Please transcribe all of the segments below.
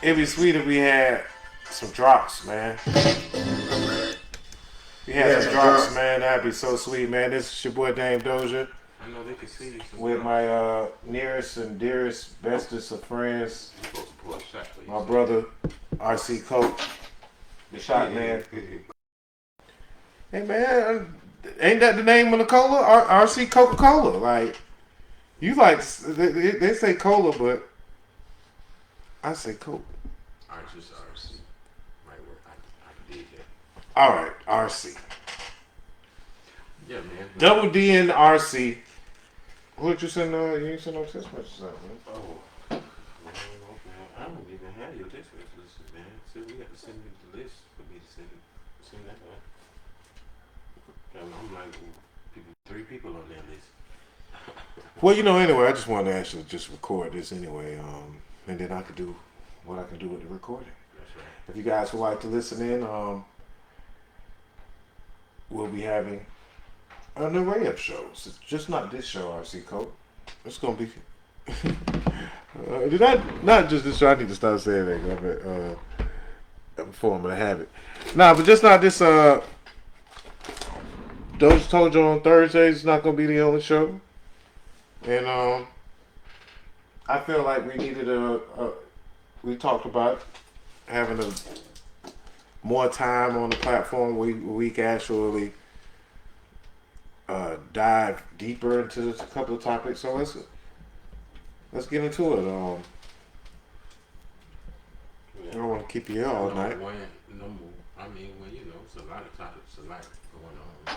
It'd be sweet if we had some drops, man. We had Yeah, some some drops, drops. man. That'd be so sweet, man. This is your boy Dame Doja I know they can see you some with drops. my nearest and dearest, bestest of friends, You supposed to pour a shot for my yourself. brother RC Coke, the shot man. Hey man, ain't that the name of the cola? RC Coca Cola. Like you like they say cola, but I say Coke. Alright, just RC. Might work. I can dig that. All right, RC. Yeah, man. Double D and RC. What you send? You ain't send no text messages out, man. Oh. Well, man. I don't even have your text messages, man. So we have to send me the list for me to send that out. I'm like, people, 3 people on that list. Well, anyway, I just wanted to actually just record this anyway, and then I could do what I can do with the recording. That's right. If you guys would like to listen in, we'll be having an array of shows. It's just not this show, RC Coke. It's gonna be. Did I not just this show? I need to start saying that before I'm gonna have it. Nah, but just not this. Doja told you on Thursdays. It's not gonna be the only show, and I feel like we needed we talked about having more time on the platform where we can actually dive deeper into a couple of topics. So let's get into it. I don't want to keep you here all night. I mean, well, it's a lot of topics, a lot going on.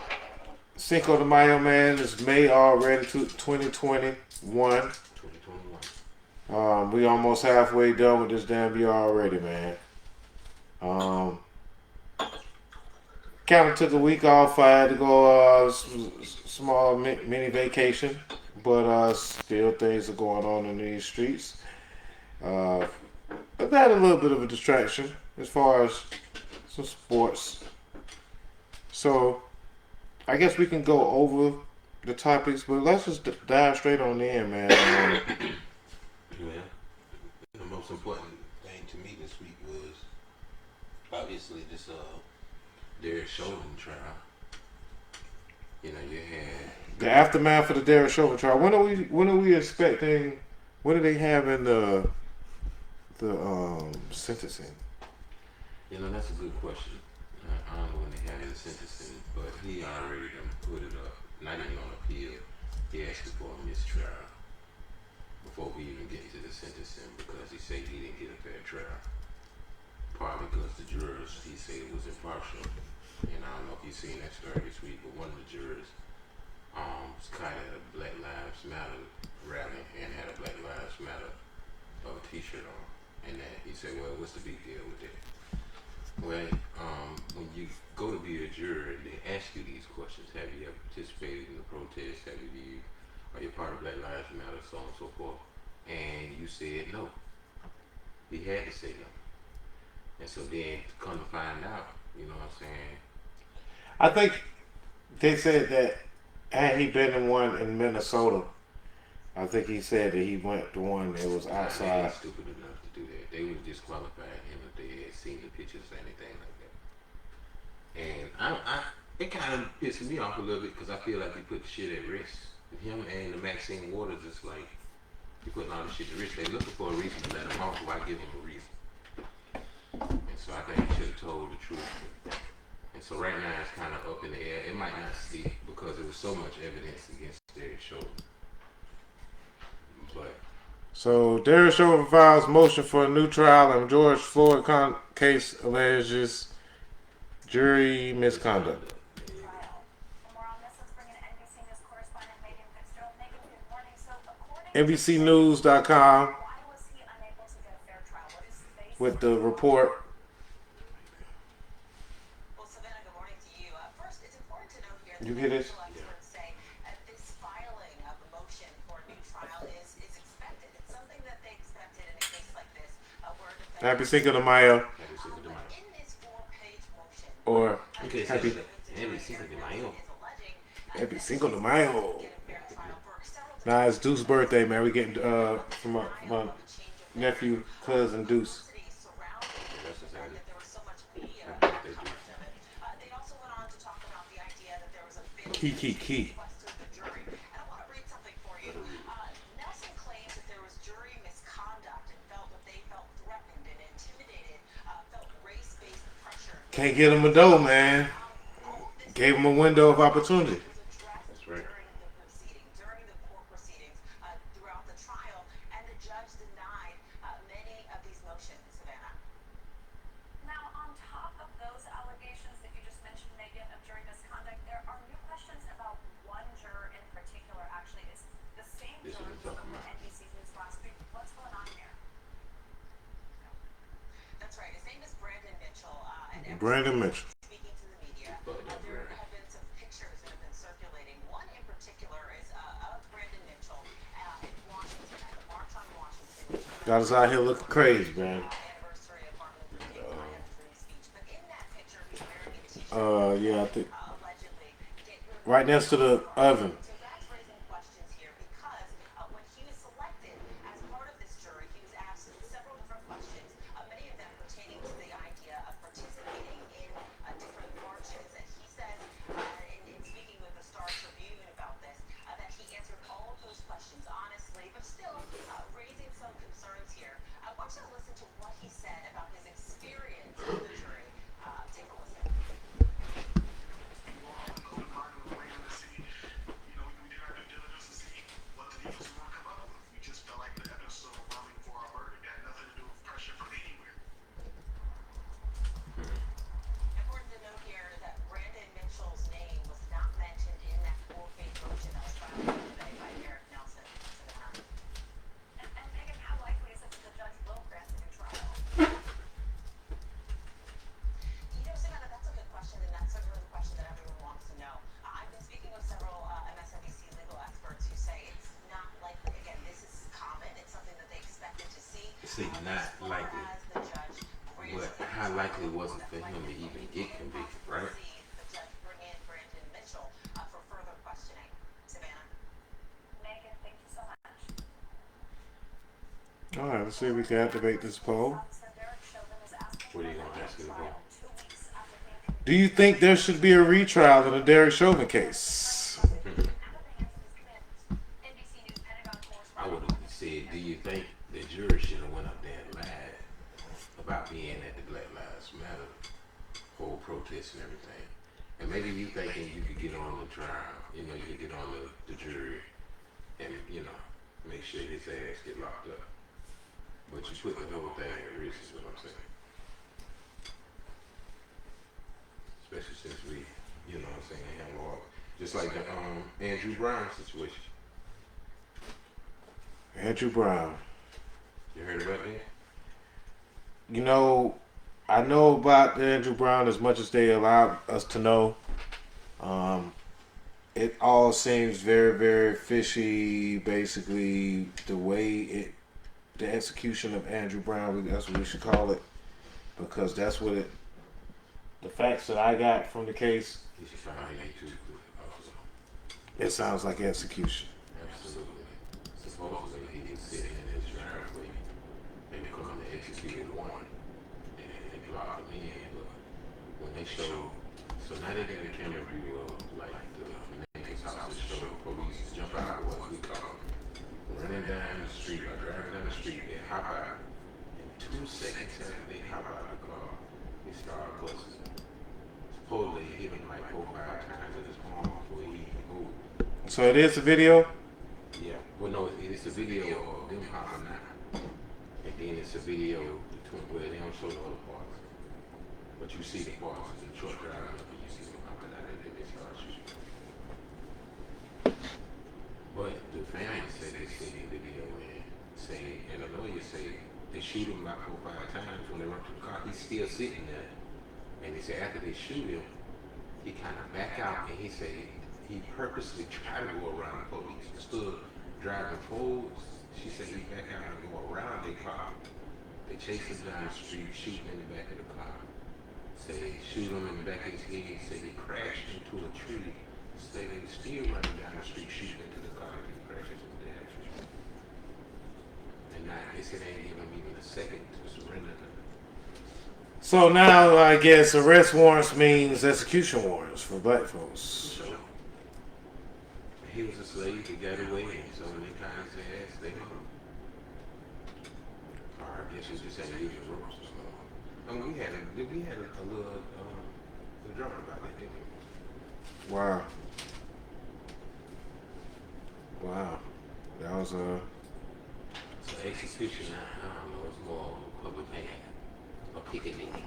Cinco de Mayo, man. It's May already, 2021. 2021. We almost halfway done with this damn year already, man. Kind of took a week off. I had to go small mini vacation, but still things are going on in these streets. I've had a little bit of a distraction as far as some sports. So I guess we can go over the topics, but let's just dive straight on in, man. Yeah. The most important thing to me this week was obviously this Derek Chauvin trial. You had The aftermath of the Derek Chauvin trial. When are we expecting? When are they having the sentencing? That's a good question. I don't know when they had his sentencing, but he already done put it up, not even on appeal. He asked for a mistrial before we even get to the sentencing because he said he didn't get a fair trial. Partly because the jurors, he said it was impartial. And I don't know if you've seen that story this week, but one of the jurors was caught at a Black Lives Matter rally and had a Black Lives Matter t-shirt on. And that he said, well, what's the big deal with that? Well, when you go to be a juror, they ask you these questions. Have you ever participated in the protest? Are you part of Black Lives Matter, so on and so forth? And you said no. He had to say no. And so then, come to find out, you know what I'm saying? I think they said that had he been in one in Minnesota, I think he said that he went to one that was Nah, they outside. ain't stupid enough to do that. They would disqualify him if they had seen the pictures or anything like that. And it kind of pisses me off a little bit because I feel like he put the shit at risk. Him and the Maxine Waters, it's like he putting all this shit at risk. They looking for a reason to let him off. Why give him a reason? And so I think he should have told the truth. And so right now it's kind of up in the air. It might not stick because there was so much evidence against Derek Chauvin. But So Derek Chauvin files motion for a new trial in George Floyd case alleges jury misconduct. there you go. NBCNews.com with the report. You hear this? Yeah. Happy Cinco de Mayo. Happy Cinco de Mayo. Or Okay, happy Happy Cinco de Mayo. Happy Cinco de Mayo. Nah, it's Deuce's birthday, man. We getting from my nephew, cousin Deuce. Key. requested the jury. And I want to read something for you. Nelson claims that there was jury misconduct and felt threatened and intimidated, felt race-based pressure. Can't get him a dough, man. All of this Gave him a window of opportunity. was addressed That's right. during the court proceedings, throughout the trial, and the judge denied many of these motions, Savannah. Now, on top of those allegations that you just mentioned, Megan, of jury misconduct, there are new questions about one juror in particular. Actually, it's the same This is juror what I'm from talking about. NBC News last week. What's going on here? That's right. His name is Brandon Mitchell. And ever Brandon since Mitchell. speaking to the media, there have been some pictures that have been circulating. One in particular is of Brandon Mitchell in Washington at the March on Washington. Got us out here looking crazy, man. Anniversary of Martin Luther King's triumphant speech. But in that picture, he's wearing a t-shirt. Yeah, I think Allegedly. right next to the oven. So that's raising questions here because when he was selected as part of this jury, he was asked several different questions, many of them pertaining to the idea of participating in different marches. And he says, in speaking with the Star Tribune about this, that he answered all of those questions honestly, but still raising some concerns here. I want you to listen to what he said about his experience with the jury. Take a listen. Important to note here that Brandon Mitchell's name was not mentioned in that four-page motion that was filed today by Eric Nelson. And Megan, how likely is it that the judge will grant a new trial? Savannah, that's a good question, and that's certainly the question that everyone wants to know. I've been speaking with several MSNBC legal experts who say it's not likely. Again, this is common. It's something that they expected to see. See, not As far likely. as the judge But how likely was it for him to even get convicted, right? see the judge bring in Brandon Mitchell for further questioning. Savannah. Megan, thank you so much. All right, let's see if we can activate this poll. Officer Derek Chauvin is asking What are you for gonna a ask him trial about? 2 weeks after being convicted. Do you think there should be a retrial in the Derek Chauvin case? Now that the answer is clear, NBC News Pentagon I would correspondent have said, do you think the jury should have went up there and lied about being at the Black Lives Matter whole protest and everything? And maybe you thinking you could get on the trial, you could get on the jury and, make sure his ass get locked up. But you put the whole thing at risk is what I'm saying. Especially since we, have law. Just like the Andrew Brown situation. Andrew Brown. You heard about that? I know about Andrew Brown as much as they allow us to know. It all seems very, very fishy. Basically, the execution of Andrew Brown, that's what we should call it, because that's what the facts that I got from the case, He should find a too, officer. it sounds like execution. Absolutely. Supposedly he was sitting in his driveway and they come to execute one and they blocked him in. But when they showed, so now they got a camera view of like the neighbor's house that showed police jump out of what we call running down the street or driving down the street. They hop out. In 2 seconds after they hop out of the car, they start busting. Supposedly he hit him like 4 or 5 times in his arm before he even moved. So it is a video. Yeah. Well, no, it's a video of them hopping out. And then it's a video between where they don't show the other parts. But you see the parts of the truck driving up and you see them hopping out and then they start shooting. But the family said they seen the video and the lawyer say they shoot him about 4 or 5 times when they run to the car. He's still sitting there. And they say after they shoot him, he kind of back out and he said he purposely tried to go around the police. Instead of driving forward, she said he back out and go around their car. They chase him down the street, shoot him in the back of the car. Say shoot him in the back of his head. Say he crashed into a tree. Say they still running down the street, shooting into the car and he crashed into the damn tree. And now they said they ain't give him even a second to surrender. So now I guess arrest warrants means execution warrants for black folks. So he was a slave. He got away, and so when they kind of said, they hung. Or I guess we just had to use the ropes or something. I mean, we had a little drama about that, didn't we? Wow. Wow. That was a. So execution, I don't know, it's more of a public hand. A picking nigga.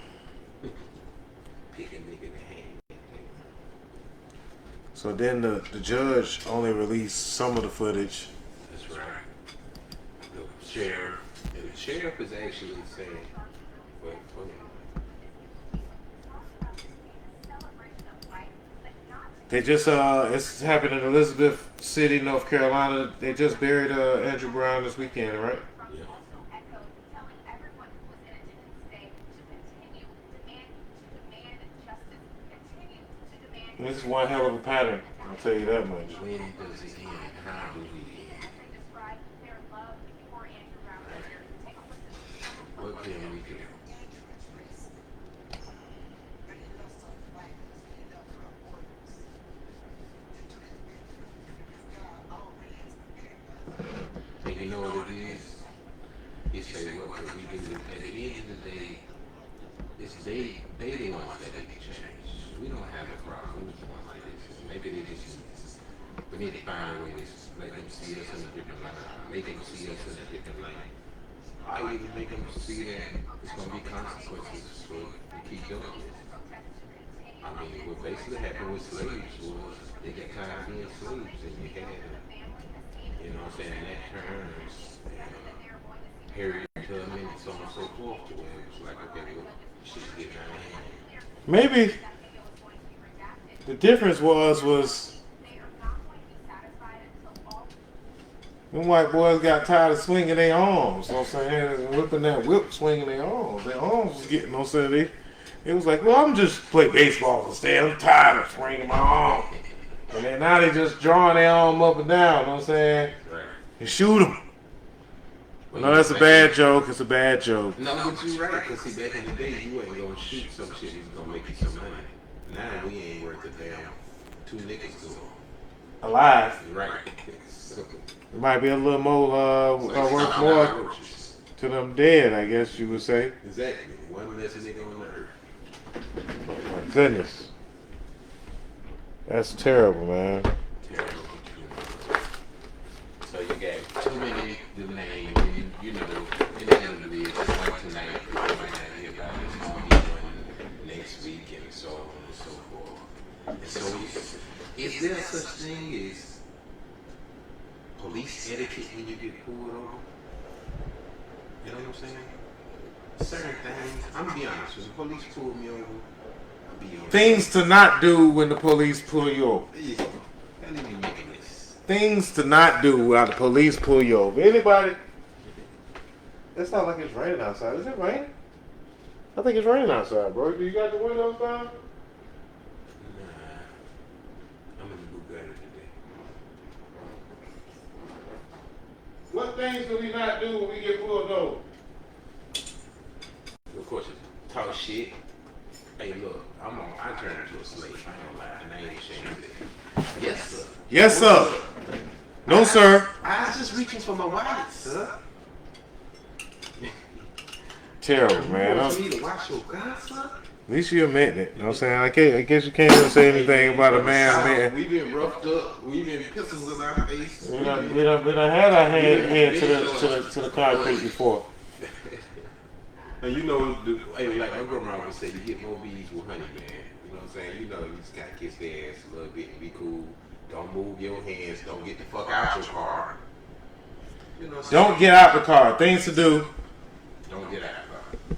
Picking nigga in the hand. So then the judge only released some of the footage. That's right. The sheriff. And the sheriff is actually saying, wait, hold on. They just it's happened in Elizabeth City, North Carolina. They just buried Andrew Brown this weekend, right? Yeah. This is one hell of a pattern. I'll tell you that much. When does it end? How do we end? What can we do? And you know what it is? It's like, what could we do? At the end of the day, it's they the ones that need to change. We don't have a problem with the ones like this. Maybe they just we need to find a way to let them see us in a different light. Make them see us in a different light. I even make them see that it's going to be consequences for we keep doing this. I mean, what basically happened with slaves was they got tired of being slaves, and you had, you know what I'm saying, that turns, Harriet Tubman, and so on and so forth, to where it was like, okay, well, shit's getting out of hand. Maybe the difference was them white boys got tired of swinging their arms, you know what I'm saying, whipping that whip, swinging their arms. Their arms was getting, you know what I'm saying, it was like, well, I'm just play baseball instead. I'm tired of swinging my arm. And then now they just drawing their arm up and down, you know what I'm saying, Right. and shoot them. No, that's a bad joke. It's a bad joke. No, but you're right, because see, back in the day, you ain't going to shoot some shit that's going to make you some money. Now we ain't worth a damn 2 niggas to them. Alive. Right. It might be a little more worth more to them dead, I guess you would say. Exactly. One less nigga on the earth. Oh my goodness. That's terrible, man. Terrible. So you got too many to name, and you know, inevitably it's one tonight, you might not hear about it, it's going to be one next week, and so on and so forth. And so is there such thing as police etiquette when you get pulled over? You know what I'm saying? Certain things, I'm gonna be honest, when the police pull me over, I'll be honest. Things to not do when the police pull you over. Yeah, that ain't even making this. Things to not do while the police pull you over. Anybody? It sounds like it's raining outside. Is it raining? I think it's raining outside, bro. Do you got the windows down? Nah, I'm in the Bugatti today. What things do we not do when we get pulled over? Of course, talk shit. Hey, look, I turned into a slave. I ain't gonna lie, and I ain't ashamed of it. Yes, sir. Yes, sir. No, sir. I was just reaching for my wallet, sir. Terrible, man. You At want me to watch your gun, sir? least you admit it. You know what I'm saying? I guess you can't even say anything about a man. We've been roughed up. We've been pistols in our face. We done had our head to the concrete before. And you know, hey, like my grandma would say, you get more bees with honey, man. You know what I'm saying? You know, you just gotta kiss their ass a little bit and be cool. Don't move your hands. Don't get the fuck out your car. You know what I'm saying? Don't get out the car. Things to do. Don't get out of the car.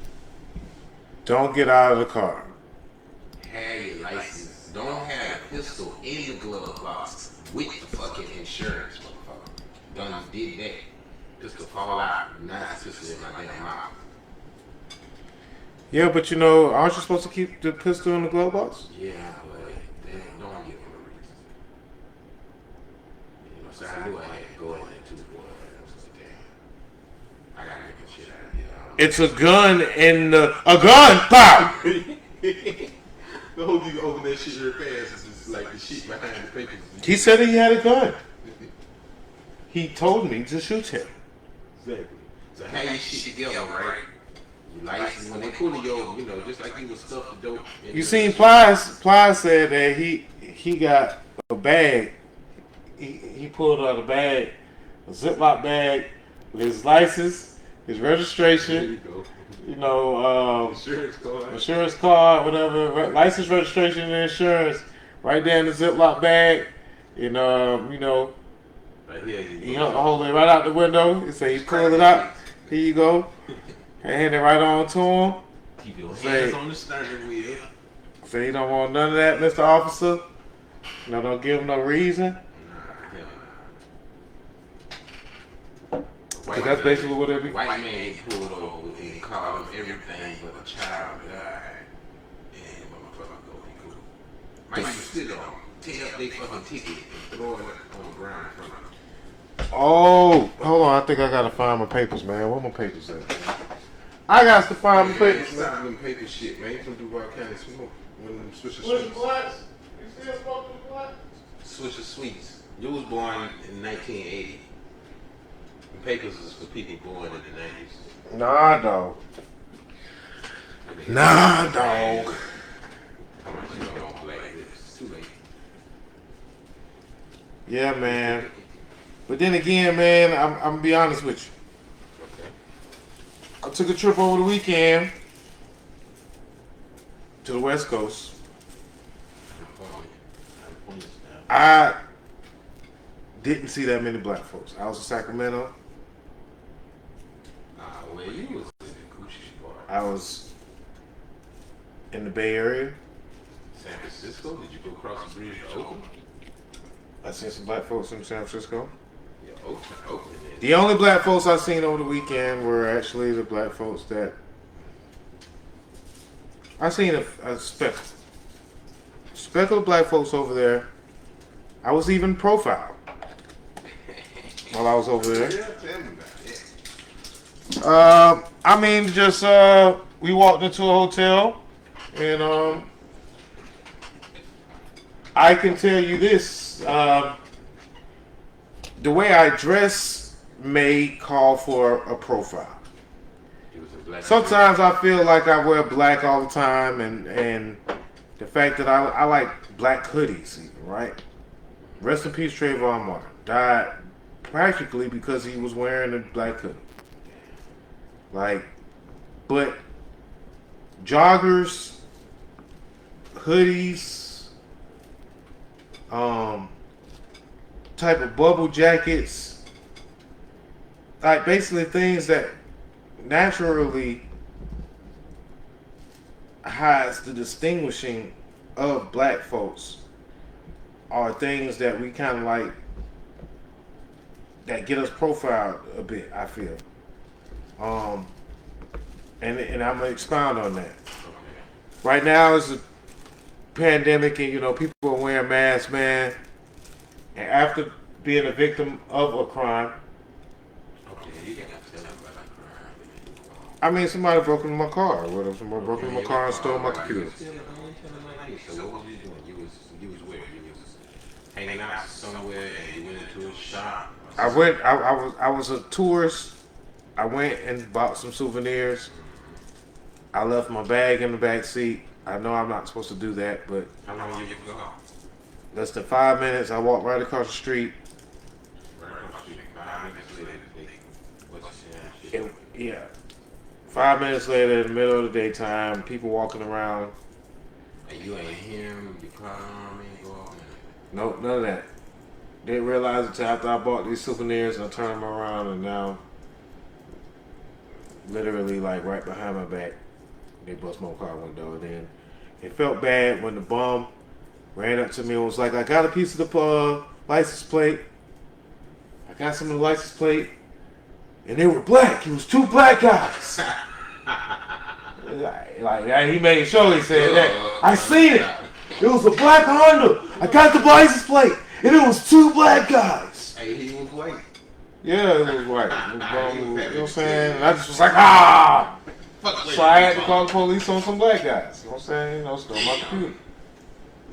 Don't get out of the car. Have your license. Don't have a pistol in the glove box with the fucking insurance, motherfucker. Done did that. Pistol fall out. Now it's pistol in my damn mouth. Yeah, but you know, aren't you supposed to keep the pistol in the glove box? Yeah, but they don't give them a reason. You know, so I knew I had to go in there too, boy. I was like, damn. I gotta get the shit out of here. It's a gun in a gun. Pow! I hope you open that shit real fast. like the shit behind the papers. He said he had a gun. He told me to shoot him. Exactly. So how you shit together, right? Your license, when they pulling you over, you know, just like you was stuffed the dope. You seen Plies? Plies said that he got a bag. He pulled out a bag, a Ziploc bag with his license, his registration. There you go. You know, Insurance card, whatever, license, registration, and insurance, right there in the Ziploc bag. And you know, right here, he hold it right out the window. He say he pulled it out. Here you go. Hand it right on to him. Keep your hands on the steering wheel. Say he don't want none of that, Mr. Officer. No, don't give him no reason. Cause that's basically what it be. White man pulled over and called him everything but a child died. And motherfucker go be cool. Might even still on tear up their fucking ticket and throw it on the ground in front of them. Oh, hold on. I think I gotta find my papers, man. Where my papers at? I got to find my papers, man. Stop them paper shit, man. You from Duval County smoke. One of them Swisher What's Sweets. blacks? You still smoking blacks? Swisher Sweets. You was born in 1980. The papers is for people born in the 90s. Nah, dog. Nah, dog. How much you don't want black? It's too late. Yeah, man. But then again, man, I'm gonna be honest with you. Okay. I took a trip over the weekend to the West Coast. I didn't see that many black folks. I was in Sacramento. Where you was in the Gucci part? I was in the Bay Area. San Francisco? Did you go across the bridge to Oakland? I seen some black folks in San Francisco. Yeah, Oakland. The only black folks I seen over the weekend were actually the black folks that I seen a speck of black folks over there. I was even profiled while I was over there. Yeah, tell me about it. I mean, just we walked into a hotel, and I can tell you this: the way I dress may call for a profile. He was a black Sometimes I feel like I wear black all the time, and the fact that I like black hoodies, even, right? Rest in peace, Trayvon Martin died practically because he was wearing a black hoodie. Like, but joggers, hoodies, type of bubble jackets, like basically things that naturally hides the distinguishing of black folks are things that we kind of like that get us profiled a bit, I feel. And I'm gonna expound on that. Right now it's a pandemic, and you know people are wearing masks, man. And after being a victim of a crime, Okay, you gotta tell me about that crime. I mean somebody broke into my car. What if somebody broke into my car and stole my computer? So what was you doing? You was where? You was hanging out somewhere and you went into a shop. I was a tourist. I went and bought some souvenirs. I left my bag in the back seat. I know I'm not supposed to do that, but How long you get to go? less than 5 minutes, I walked right across the street. Right across the street. 5 minutes later, what's the shit? Yeah. 5 minutes later, in the middle of the daytime, people walking around. And you ain't hear him, your car alarm ain't go off. Nope, none of that. Didn't realize it until after I bought these souvenirs and I turned them around, and now, literally, like right behind my back, they bust my car window. And then it felt bad when the bum ran up to me and was like, "I got a piece of the license plate. I got some of the license plate." And they were black. It was two black guys. Like he made sure he said that. I seen it. It was a black Honda. I got the license plate, and it was two black guys. Hey, he was white. Yeah, it was white. It was, you know what I'm saying? And I just was like, ah. So I had to call the police on some black guys. You know what I'm saying? You know, stole my computer.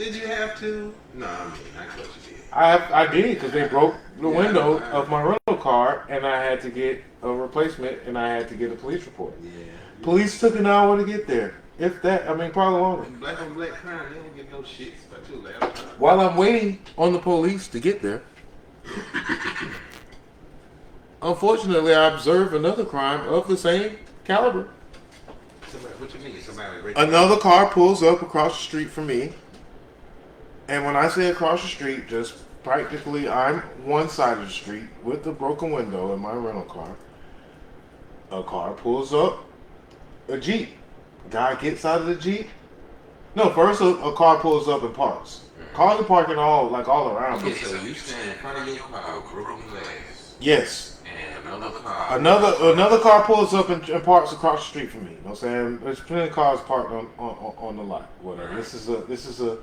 Did you have to? No, I mean, I thought you did. I did because they broke the window of my rental car, and I had to get a replacement, and I had to get a police report. Yeah. Police took an hour to get there. If that, I mean, probably longer. Black on black crime, they don't get no shit. But too loud. While I'm waiting on the police to get there, unfortunately, I observed another crime of the same caliber. What you mean? Somebody Another car pulls up across the street from me. And when I say across the street, just practically I'm one side of the street with the broken window in my rental car. A car pulls up, a Jeep. Guy gets out of the Jeep. No, first a car pulls up and parks. Cars are parking all around me. Okay, so you stand in front of your car with broken glass. Yes. And another car. Another car pulls up and parks across the street from me. You know what I'm saying? There's plenty of cars parked on the lot. Whatever. This is a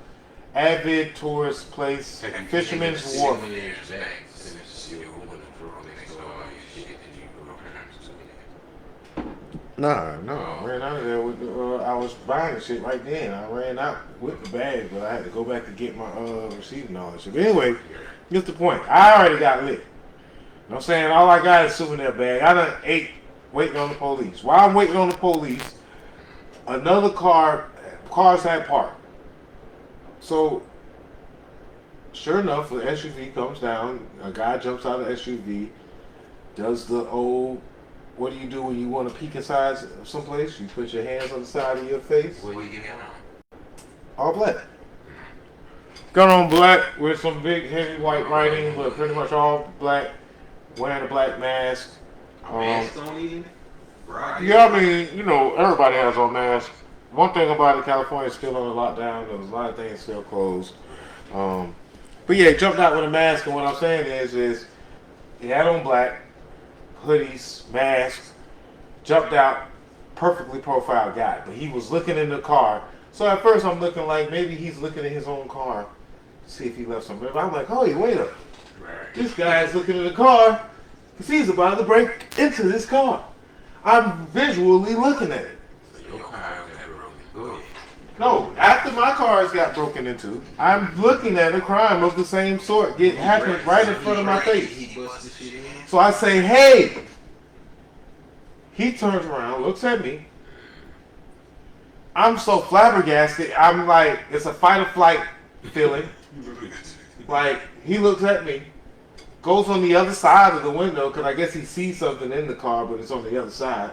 avid tourist place. Fisherman's Wharf. No, I ran out of there with I was buying the shit right then. I ran out with the bag, but I had to go back to get my receipt and all that shit. But anyway, here's the point. I already got lit. You know what I'm saying? All I got is souvenir bag. I done ate waiting on the police. While I'm waiting on the police, another cars had parked. So, sure enough, the SUV comes down. A guy jumps out of the SUV, does the old, what do you do when you want to peek inside someplace? You put your hands on the side of your face. What do you get on? All black. Got on black with some big heavy white writing, but pretty much all black. Wearing a black mask. Mask on even? Yeah, I mean, you know, everybody has on masks. One thing about it, California is still on a lockdown. There's a lot of things still closed. But yeah, he jumped out with a mask, and what I'm saying is he had on black, hoodies, mask, jumped out, perfectly profiled guy. But he was looking in the car. So at first I'm looking like maybe he's looking in his own car to see if he left something. But I'm like, oh, wait up. This guy is looking in the car because he's about to break into this car. I'm visually looking at it. Your car got broken. Go ahead. No, after my cars got broken into, I'm looking at a crime of the same sort happening right in front of my face. He busted shit in. So I say, hey. He turns around, looks at me. I'm so flabbergasted. I'm like, it's a fight or flight feeling. Like, he looks at me, goes on the other side of the window, because I guess he sees something in the car, but it's on the other side.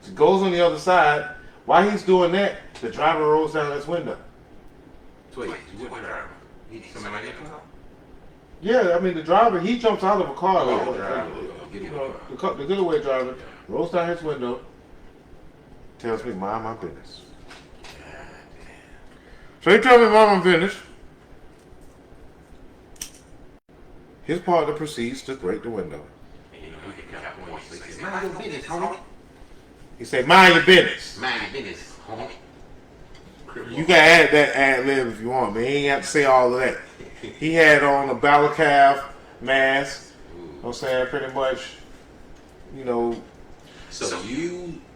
So goes on the other side. While he's doing that, the driver rolls down his window. So wait, you what driver? Somebody in the car? Yeah, I mean, the driver, he jumps out of a car. The getaway driver rolls down his window, tells me, mind my business. So he tells me, mind my business. His partner proceeds to break the window. Mind your business, homie. He said, mind your business. Mind your business, homie. You can add that ad lib if you want, man. He ain't have to say all of that. He had on a balaclava mask. You know what I'm saying? Pretty much, you know. So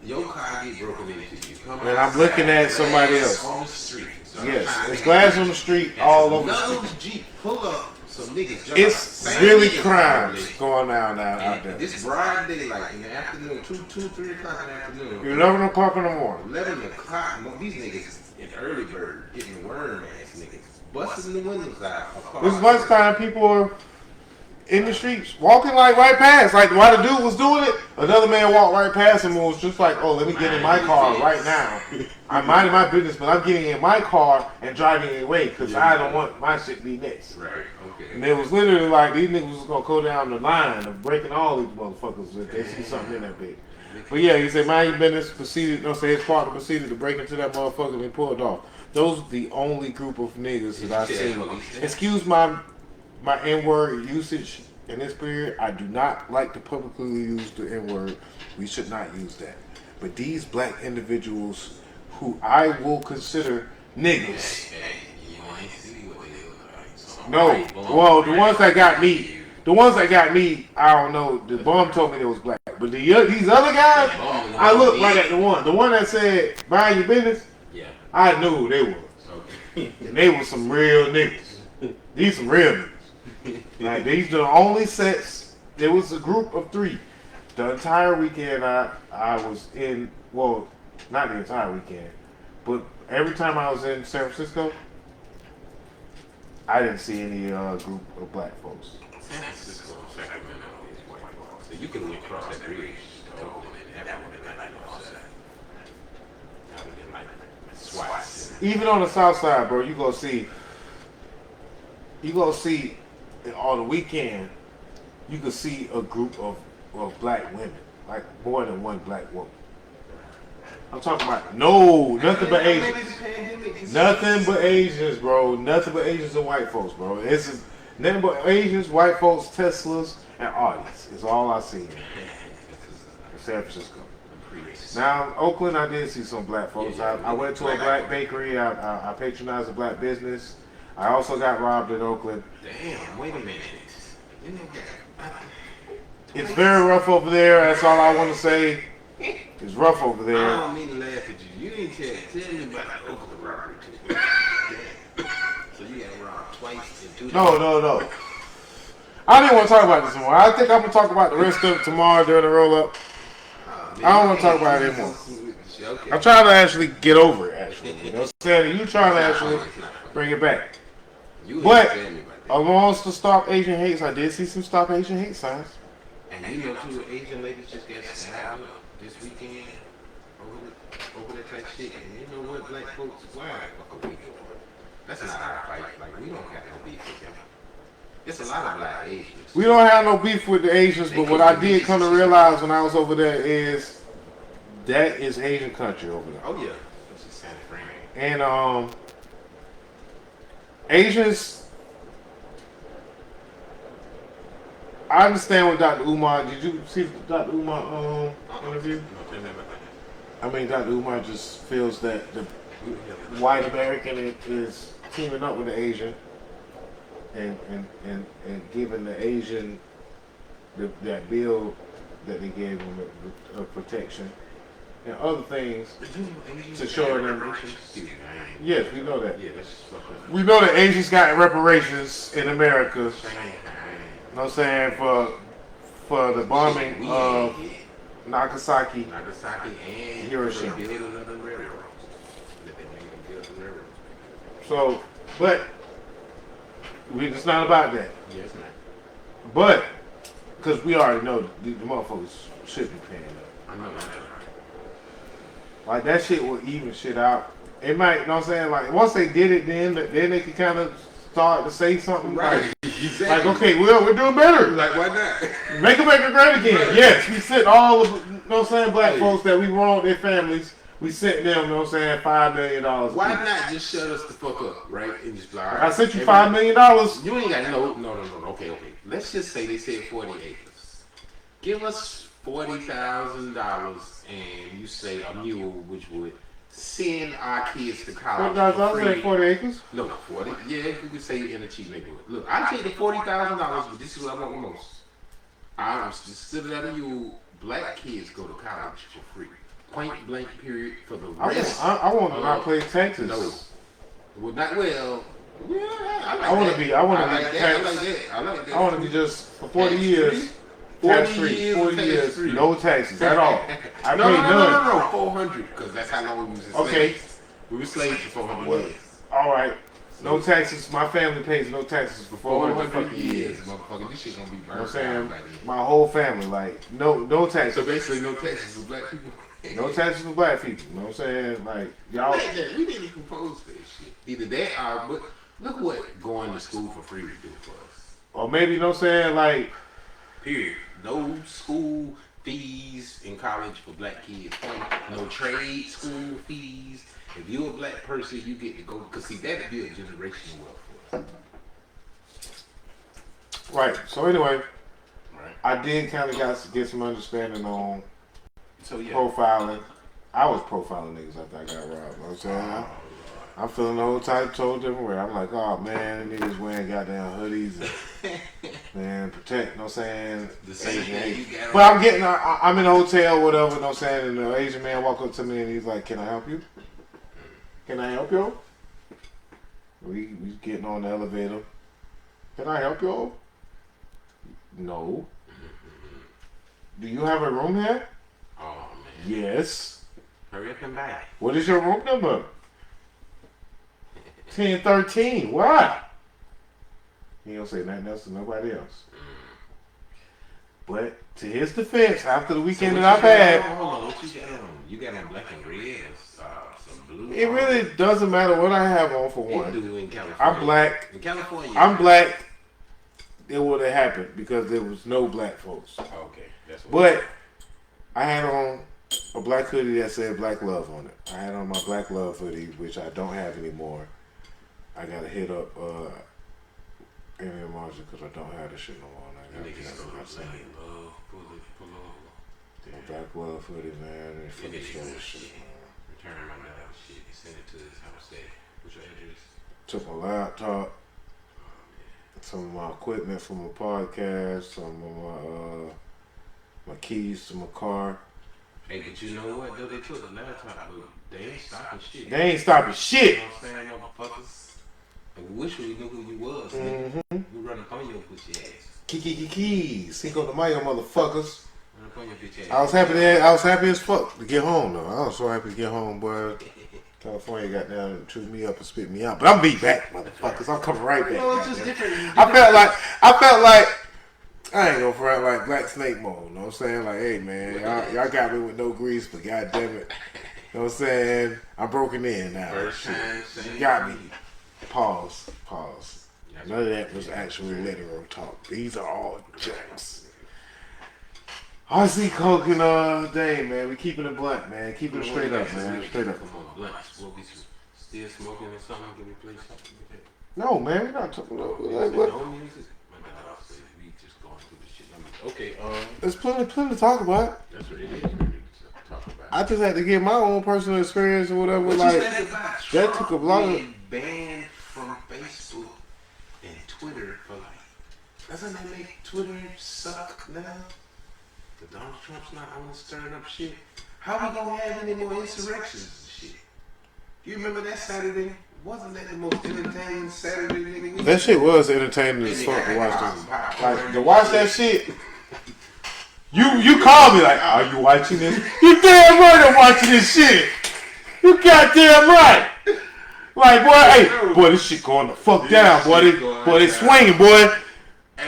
your car get broken into. You come And I'm looking at somebody else. On the street. Yes, there's glass on the street all over the Another street. Jeep pull up. Some niggas jump It's out. really Same niggas crimes probably. going down out there. This broad daylight in the afternoon, 3 o'clock in the afternoon. 11 o'clock in the morning. 11 o'clock, these niggas in early bird getting worm ass niggas. Busting the windows out. This lunchtime, people are in the streets, walking like right past. Like while the dude was doing it, another man walked right past him and was just like, oh, let me get in my car right now. I'm minding my business, but I'm getting in my car and driving away because I don't want my shit to be next. Right, okay. And it was literally like these niggas was going to go down the line of breaking all these motherfuckers if they see something in that bitch. But yeah, he said, mind your business, his partner proceeded to break into that motherfucker and they pulled off. Those are the only group of niggas that I've seen. Excuse my N-word usage in this period. I do not like to publicly use the N-word. We should not use that. But these black individuals who I will consider niggas. No. Well, the ones that got me, I don't know. The bum told me they was black. But these other guys, I looked right at the one. The one that said, mind your business, I knew who they was. And they were some real niggas. These some real niggas. Like, these the only sets. There was a group of 3. The entire weekend I was in, well, not the entire weekend, but every time I was in San Francisco, I didn't see any group of black folks. San Francisco, Sacramento, is white folks. So you can went across that bridge to Oakland and that would have been like outside. That would have been like SWAT. Even on the south side, bro, you gonna see on the weekend, you can see a group of black women, like more than one black woman. I'm talking about nothing but Asians. Nothing but Asians, bro. Nothing but Asians and white folks, bro. It's nothing but Asians, white folks, Teslas, and Audis. Is all I see in San Francisco. Now, in Oakland, I did see some black folks. I went to a black bakery. I patronized a black business. I also got robbed in Oakland. Damn, wait a minute. It's very rough over there. That's all I want to say. It's rough over there. I don't mean to laugh at you. You didn't tell me about the Oakland robbery too. So you got robbed twice in 2 days. No. I didn't want to talk about this anymore. I think I'm going to talk about the rest of it tomorrow during the roll-up. I don't want to talk about it anymore. Okay. I'm trying to actually get over it, actually. You know what I'm saying? You trying to actually bring it back. But amongst the Stop Asian Hates, I did see some Stop Asian Hate signs. And you know, 2 Asian ladies just got stabbed this weekend over that type shit. And you know what, black folks, why fuck a week over? That's not our fight. Like, we don't have no beef with them. It's a lot of black Asians. We don't have no beef with the Asians, but what I did come to realize when I was over there is that is Asian country over there. Oh yeah, this is Santa Fran. And Asians, I understand what Dr. Umar. Did you see Dr. Umar interview? I mean, Dr. Umar just feels that the white American is teaming up with the Asian and giving the Asian that bill that they gave them of protection and other things to show them. Yes, we know that. We know that Asians got reparations in America. You know what I'm saying, for the bombing of Nagasaki and Hiroshima. another railroad. So, but it's not about that. Yes, man. But because we already know the motherfuckers should be paying up. I know that. Like that shit will even shit out. It might, you know what I'm saying? Like once they did it, then they could kind of start to say something. Right. Like, Exactly. like okay, we're doing better. Like, why not? Make America great again. Yes, we sent all of, you know what I'm saying, black folks that we wronged their families. We sent them, you know what I'm saying, $5 million. Why not just shut us the fuck up, right? And just be like, all right, I sent you $5 million. You ain't got no. Okay. Let's just say they said 40 acres. Give us $40,000 and you say a mule, which would send our kids to college for $40,000 free. 40 acres? No, 40. Yeah, you could say in a cheap neighborhood. Look, I take the $40,000, but this is what I want the most. I'm instead of that mule, black kids go to college for free. Point blank period for the rest. I want to not pay taxes. No. Well, not well. Yeah, I want to be. I want to be taxed. I want to be just for 40 years. Tax free. 40 years. No taxes at all. I no, pay no, none. no, 400 because that's how long we was enslaved. Okay. We were slaves for 400 years. All right. No taxes. My family pays no taxes for 400 400 years. years, motherfucker. This shit gonna be You know burned. what I'm saying? By then. My whole family, like, no So taxes. basically, no taxes for black people. No taxes for black people. You know what I'm saying? Like, y'all. Like that. We didn't propose for this shit. Either that or, but look what going to school for free would do for us. Or maybe, you know what I'm saying? Like, Period. No school fees in college for black kids. No trade school fees. If you're a black person, you get to go. Because see, that'd be a generational wealth for us. right. So, anyway, Right. I did kind of get some understanding on So yeah. profiling. I was profiling niggas after I got robbed. You know what I'm saying? I'm feeling the whole type total different way. I'm like, oh man, niggas wearing goddamn hoodies and man, protect, you know what I'm saying? The same thing you got. But I'm in a hotel, whatever, you know what I'm saying? And the Asian man walk up to me and he's like, can I help you? Can I help you? We getting on the elevator. Can I help you? No. Do you have a room here? Oh man. Yes. Hurry up and back. What is your room number? 1013. Why? He don't say nothing else to nobody else. But to his defense, after the weekend that I've had, hold on, what you got on? You got on black and red, some blue. it really doesn't matter what I have on for It one. do in California. I'm black. In California. I'm black. It would have happened because there was no black folks. Okay, that's what. But I had on a black hoodie that said Black Love on it. I had on my Black Love hoodie, which I don't have anymore. I gotta hit up Amy and Marshall because I don't have this shit no more. I gotta Niggas cancel go my like, thing. pull over. My Black Love hoodie, man. They fucking niggas stole go this shit, shit. man. Return my dog shit. Send it to his house. Say, what's your address? Took my laptop, some of my equipment from my podcast, some of my keys to my car. Hey, but you know what? Though they took the laptop, but they ain't stopping shit. They ain't stopping shit. You know what I'm saying, motherfuckers? And we wish we knew who you was, nigga. We run up on your pussy ass. Kiki, Cinco de Mayo, motherfuckers. Run up on your bitch ass. I was happy as fuck to get home though. I was so happy to get home, boy. California got down and chewed me up and spit me out. But I'm be back, motherfuckers. I'm coming right back. No, it's just different. I felt like I ain't gonna front like Black Snake mode. You know what I'm saying? Like, hey man, y'all got me with no grease, but goddamn it. You know what I'm saying? I'm broken in now. First time, You got me. Pause. None of that was actually literal talk. These are all jokes. RC Coke and Dame, man. We keeping it blunt, man. Keeping it straight up, man. Straight up. Come on, blunts. What we still smoking or something? Can we play something with that? No, man. We're not talking about like, No what? music? My dog said we just going through this shit. Okay, There's plenty to talk about. that's what it is. Talk about. I just had to get my own personal experience or whatever. What Like you said about that Trump took a lot of. being banned from Facebook and Twitter for like. Doesn't that make Twitter suck now? That Donald Trump's not on stirring up shit. How we gonna have any more insurrections and shit? You remember that Saturday? Wasn't that the most entertaining Saturday nigga? That shit was entertaining as fuck to watch this. Like to watch that shit. You called me like, are you watching this? You damn right I'm watching this shit. You goddamn right. Like boy, hey, boy, this shit going the fuck down, boy. They swinging, boy.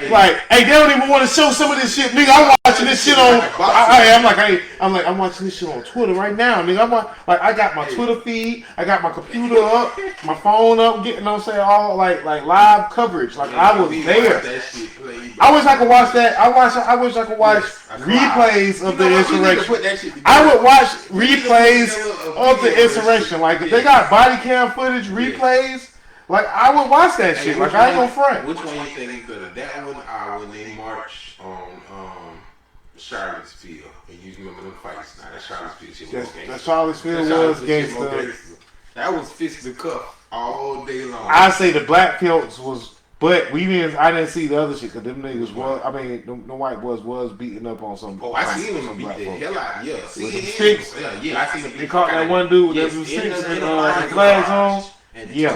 Like, hey, they don't even want to show some of this shit, nigga. I'm watching this shit on. I'm watching this shit on Twitter right now, nigga. I got my Twitter feed, I got my computer up, my phone up, getting, I'm saying, all like live coverage. Like I was there. I wish I could watch that. I wish I could watch replays of the insurrection. I would watch replays of the insurrection. Like if they got body cam footage, replays. Like I would watch that shit. Like I ain't gonna front. Which one you think is better? That one or when they march on Charlottesville? And you remember them fights? Nah, that Charlottesville shit was gangster. That Charlottesville was gangster. That was fist to cuff all day long. I say the black pelts was, but I didn't see the other shit because them niggas was. I mean, the white boys was beating up on some. Oh, I seen them beat the hell out. Yeah, with them sticks. Yeah, I seen them. They caught that one dude with them sticks and flags on. Yeah,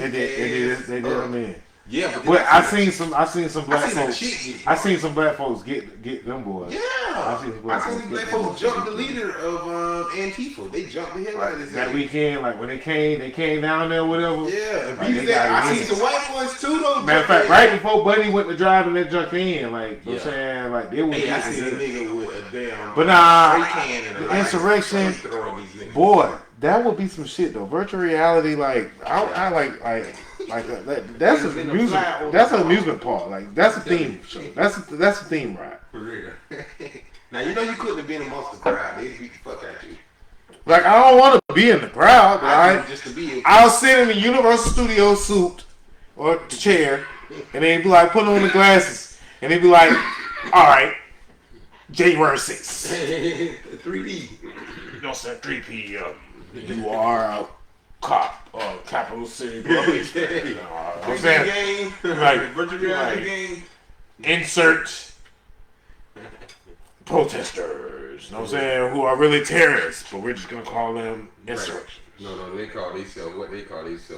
they did them in. Yeah, but I seen some black folks. I seen some black folks get them boys. Yeah, I seen some black folks jump the leader of Antifa. They jumped the hell out of this that weekend. Like when they came down there, whatever. Yeah, I seen some white boys too though. Matter of fact, right before Buddy went to driving that junk in, like you know what I'm saying, like they was. Hey, I seen a nigga with a damn. But the insurrection, boy. That would be some shit though. Virtual reality, like I like that's an amusement. That's an amusement park. Like that's a theme show. That's a theme ride. For real. Now you know you couldn't have been amongst the crowd. They beat the fuck out of you. Like I don't want to be in the crowd. Right? Just to be. I'll sit in the Universal Studios suit or the chair, and they'd be like, put on the glasses, and they'd be like, all right, January 6th. 3D. You know, 3P. You are a cop, capital city. You know, I'm saying, like, virtual reality game. Insert protesters. murderers. You know what I'm saying? Who are really terrorists, but we're just gonna call them insurrectionists. No, they call themselves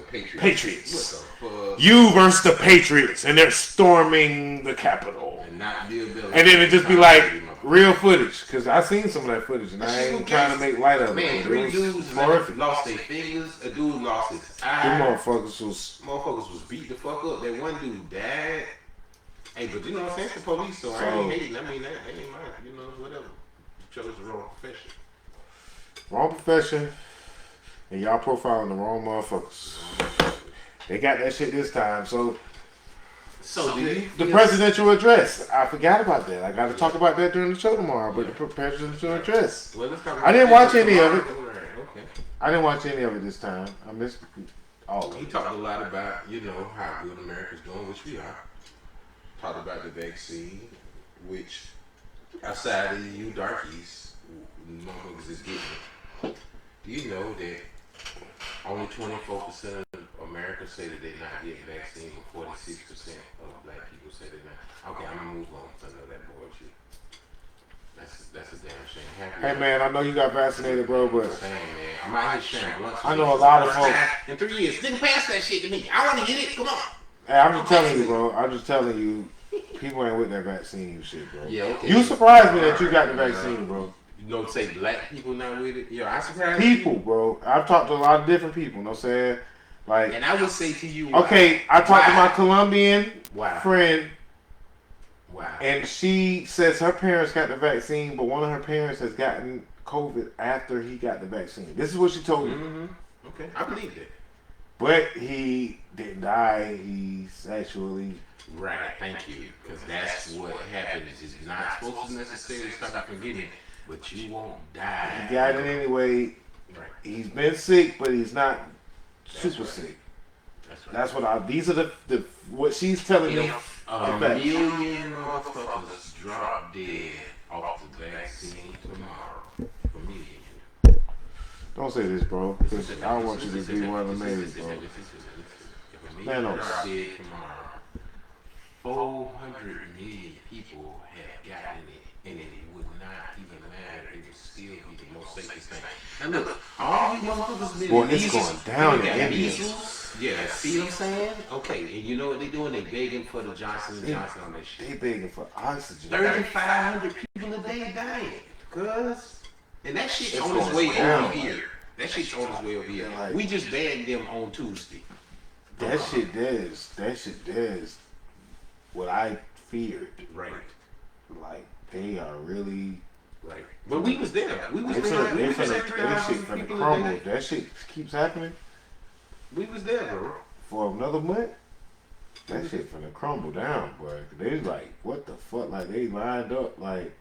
patriots. Patriots. What the fuck? You versus the Patriots, and they're storming the Capitol. And not Bill Belichick. And then it just be like real footage, because I seen some of that footage, and I ain't trying to make light of it. Man, 3 dudes lost their fingers. A dude lost his eye. Them motherfuckers was beat the fuck up. That one dude died. Hey, but you know what I'm saying? It's the police, so I ain't hating. I mean, that ain't mine. You know, whatever. You chose the wrong profession. Wrong profession, and y'all profiling the wrong motherfuckers. They got that shit this time, so the presidential address. I forgot about that. I got to talk about that during the show tomorrow. But the presidential address. Well, I didn't watch any of it. Okay. I didn't watch any of it this time. I missed all of He it. talked a lot about, how good America's doing, which we are. Talked about the vaccine, which outside of you darkies, motherfuckers is getting it. Do you know that only 24% of America say that they're not getting vaccine, but 46% of black people say they're not? Okay, I'm gonna move on to that bullshit. That's a damn shame. Hey man, I know you got vaccinated, bro, but Same, man. I'm out here sharing blunts. I know a lot of folks. In 3 years, didn't pass that shit to me. I want to get it. Come on. Hey, I'm just telling you, bro. I'm just telling you, people ain't with that vaccine shit, bro. Yeah, okay. You surprised me that you got the vaccine, bro. You don't say black people not with it. Yo, I surprised People, bro. I've talked to a lot of different people. You know what I'm saying? Like, and I would say to you, okay, I talked to my Colombian Wow. friend, Wow. and she says her parents got the vaccine, but one of her parents has gotten COVID after he got the vaccine. This is what she told me. Mm-hmm. Okay, I believe that. But he didn't die. He's actually Right, thank you. Because that's what happens. It's not supposed to necessarily stop you from getting it, but you won't die. he got it anyway. Right. He's been sick, but he's not super right. sick. That's right. That's what these are the what she's telling me. If a million motherfuckers drop dead off the vaccine tomorrow, a million. Don't say this, bro. 'Cause I don't want you to be one of the main, bro. If a Man, million no. drop dead tomorrow, 400 million people have gotten it, and it would not even matter. It would still be the most safest thing. Now look, all you motherfuckers been Boy, it's going down in India. measles. Yeah, see what I'm saying? Okay, and you know what they doing? They begging for the Johnson & Johnson on that They shit. begging for oxygen. 3,500 people a day dying, cuz. And that shit's It's on its going way down. over here. That shit's on its way over here. Like- We just banned them on Tuesday. That shit does what I feared. Right, Like they are really. right. But we was there. We was They there. We finna, was there that shit 3,000 finna people a crumble. day. If that shit keeps happening We was there, bro. for another month, that shit finna crumble down, boy. They like, what the fuck? Like they lined up, like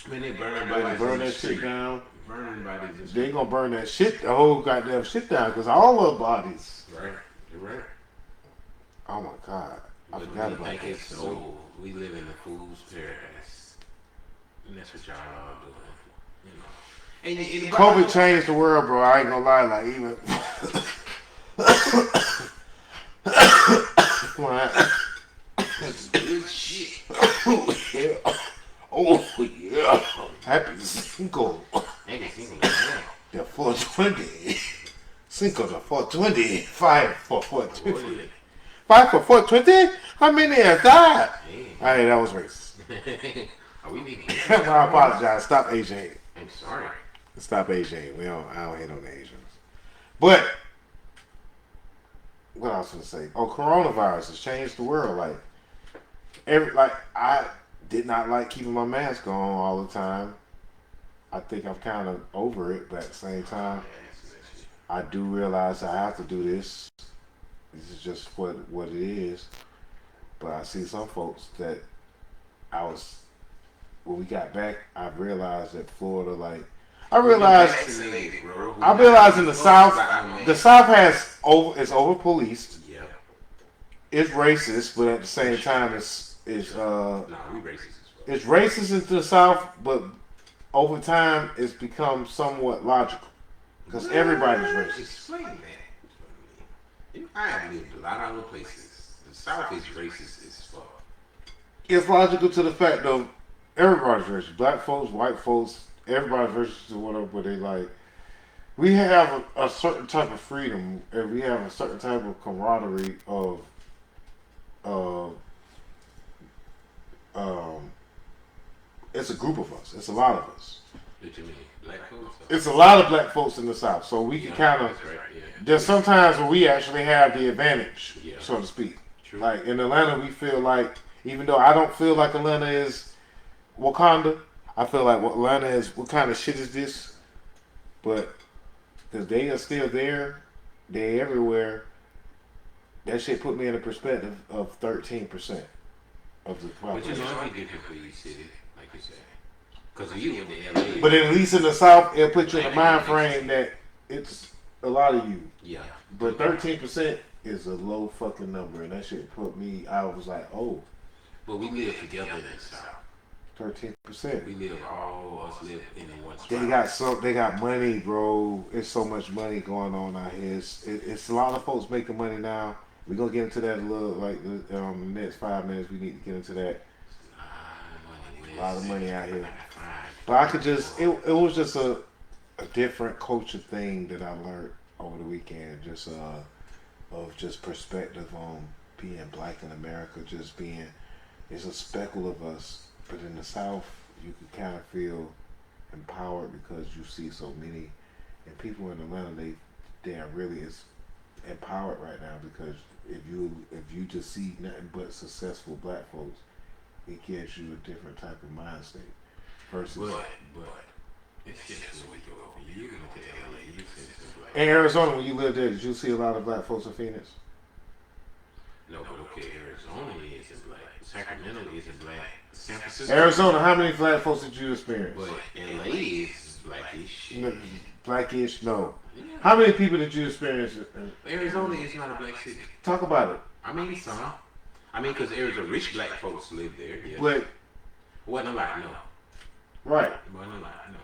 Man, they burning like bodies burn in the that shit street. down. Burning bodies in the They street. gonna burn that shit, the whole goddamn shit down, cause all of bodies. Right, you're right. Oh my god, I But forgot we about think that. it's so. We live in a fool's paradise. And that's what y'all are doing. You know. And COVID changed the world, bro. I ain't gonna lie, like even. Come on. good shit. Oh yeah. Oh yeah. Happy Cinco. Ain't single now. The 420. Cinco the 420. 5 for 420. 5 for 420? How many is that? Hey, that was racist. Oh, we need I apologize. Stop Asian hate. I'm sorry. Stop Asian hate. I don't hate on the Asians. But what I was gonna say? Oh, coronavirus has changed the world. I did not like keeping my mask on all the time. I think I'm kind of over it, but at the same time, I do realize I have to do this. This is just what it is. But I see some folks that when we got back, I realized that Florida, I realized in the South is over policed. Yeah. It's racist, but at the same time, it's Nah, we racist as well. it's racist into the South, but over time, it's become somewhat logical because everybody's racist. Explain that. I have lived a lot of other places. The South is racist as fuck. It's logical to the fact of everybody's racist. Black folks, white folks, everybody versus whatever, but they like we have a certain type of freedom, and we have a certain type of camaraderie of uh, um, it's a group of us. It's a lot of us. What you mean? Black folks? It's a lot of black folks in the South, so we can kind of. That's right, yeah. There's sometimes where we actually have the advantage, Yeah. so to speak. True. Like in Atlanta, we feel like, even though I don't feel like Atlanta is Wakanda, I feel like what Atlanta is. What kind of shit is this? But because they are still there, they everywhere. That shit put me in a perspective of 13% of the But you population. know, it'd be different for you, city, like you said. Because you went to LA. But at least in the South, it'll put you in the mind frame that it's a lot of you. Yeah. But 13% is a low fucking number, and that shit put me. I was like, oh, But we live together in the South. 13%. We live, all of us live in one spot. They got money, bro. It's so much money going on out here. It's a lot of folks making money now. We're gonna get into that a little, like the next 5 minutes. We need to get into that. A lot of money out here. But I could just, it was just a different culture thing that I learned over the weekend. Just of just perspective on being black in America. Just being, it's a speckle of us. But in the South, you can kind of feel empowered because you see so many, and people in Atlanta, they are really is empowered right now, because if you just see nothing but successful black folks, it gives you a different type of mind state. Versus But it's just when we go over. You go to LA, you see some black. in Arizona, when you lived there, did you see a lot of black folks in Phoenix? No, but okay, Arizona isn't black. Sacramento isn't black. San Francisco. Arizona, how many black folks did you experience? But LA is blackish. Blackish, no. Yeah. How many people did you experience? Arizona is not a black city. Talk about it. I mean, some. I mean, because there's a rich black folks live there. Yeah. But Wasn't a lot, no. right. Wasn't a lot, no.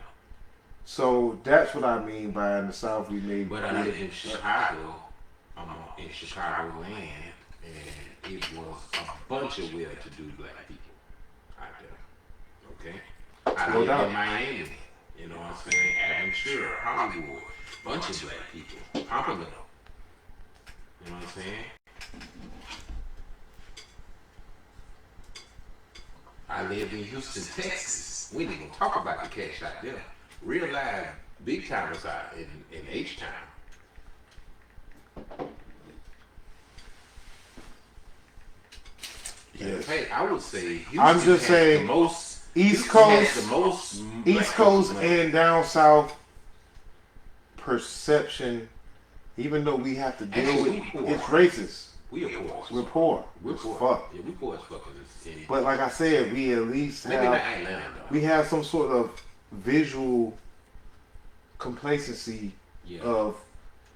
So that's what I mean by in the South we made. But I lived in Chicago. I'm in Chicago land, and it was a bunch of well-to-do black people out there. Okay. I No lived doubt. in Miami. You know what I'm saying? Aventura, Hollywood, bunch of black people. Pompano. You know what I'm saying? I lived in Houston, Texas. We didn't even talk about the cash out there. Real live big timers out in H-Town. Yes. Hey, I would say Houston I'm just has saying, the most East Houston has Coast, the most East black Coast people. and down South perception, even though we have to deal Actually, with we poor. it's racist. We are poor. We're poor. We're As poor. fuck. Yeah, we poor as fuck in this city. But like I said, we at least Maybe not have Atlanta though. we have some sort of visual complacency Yeah. of,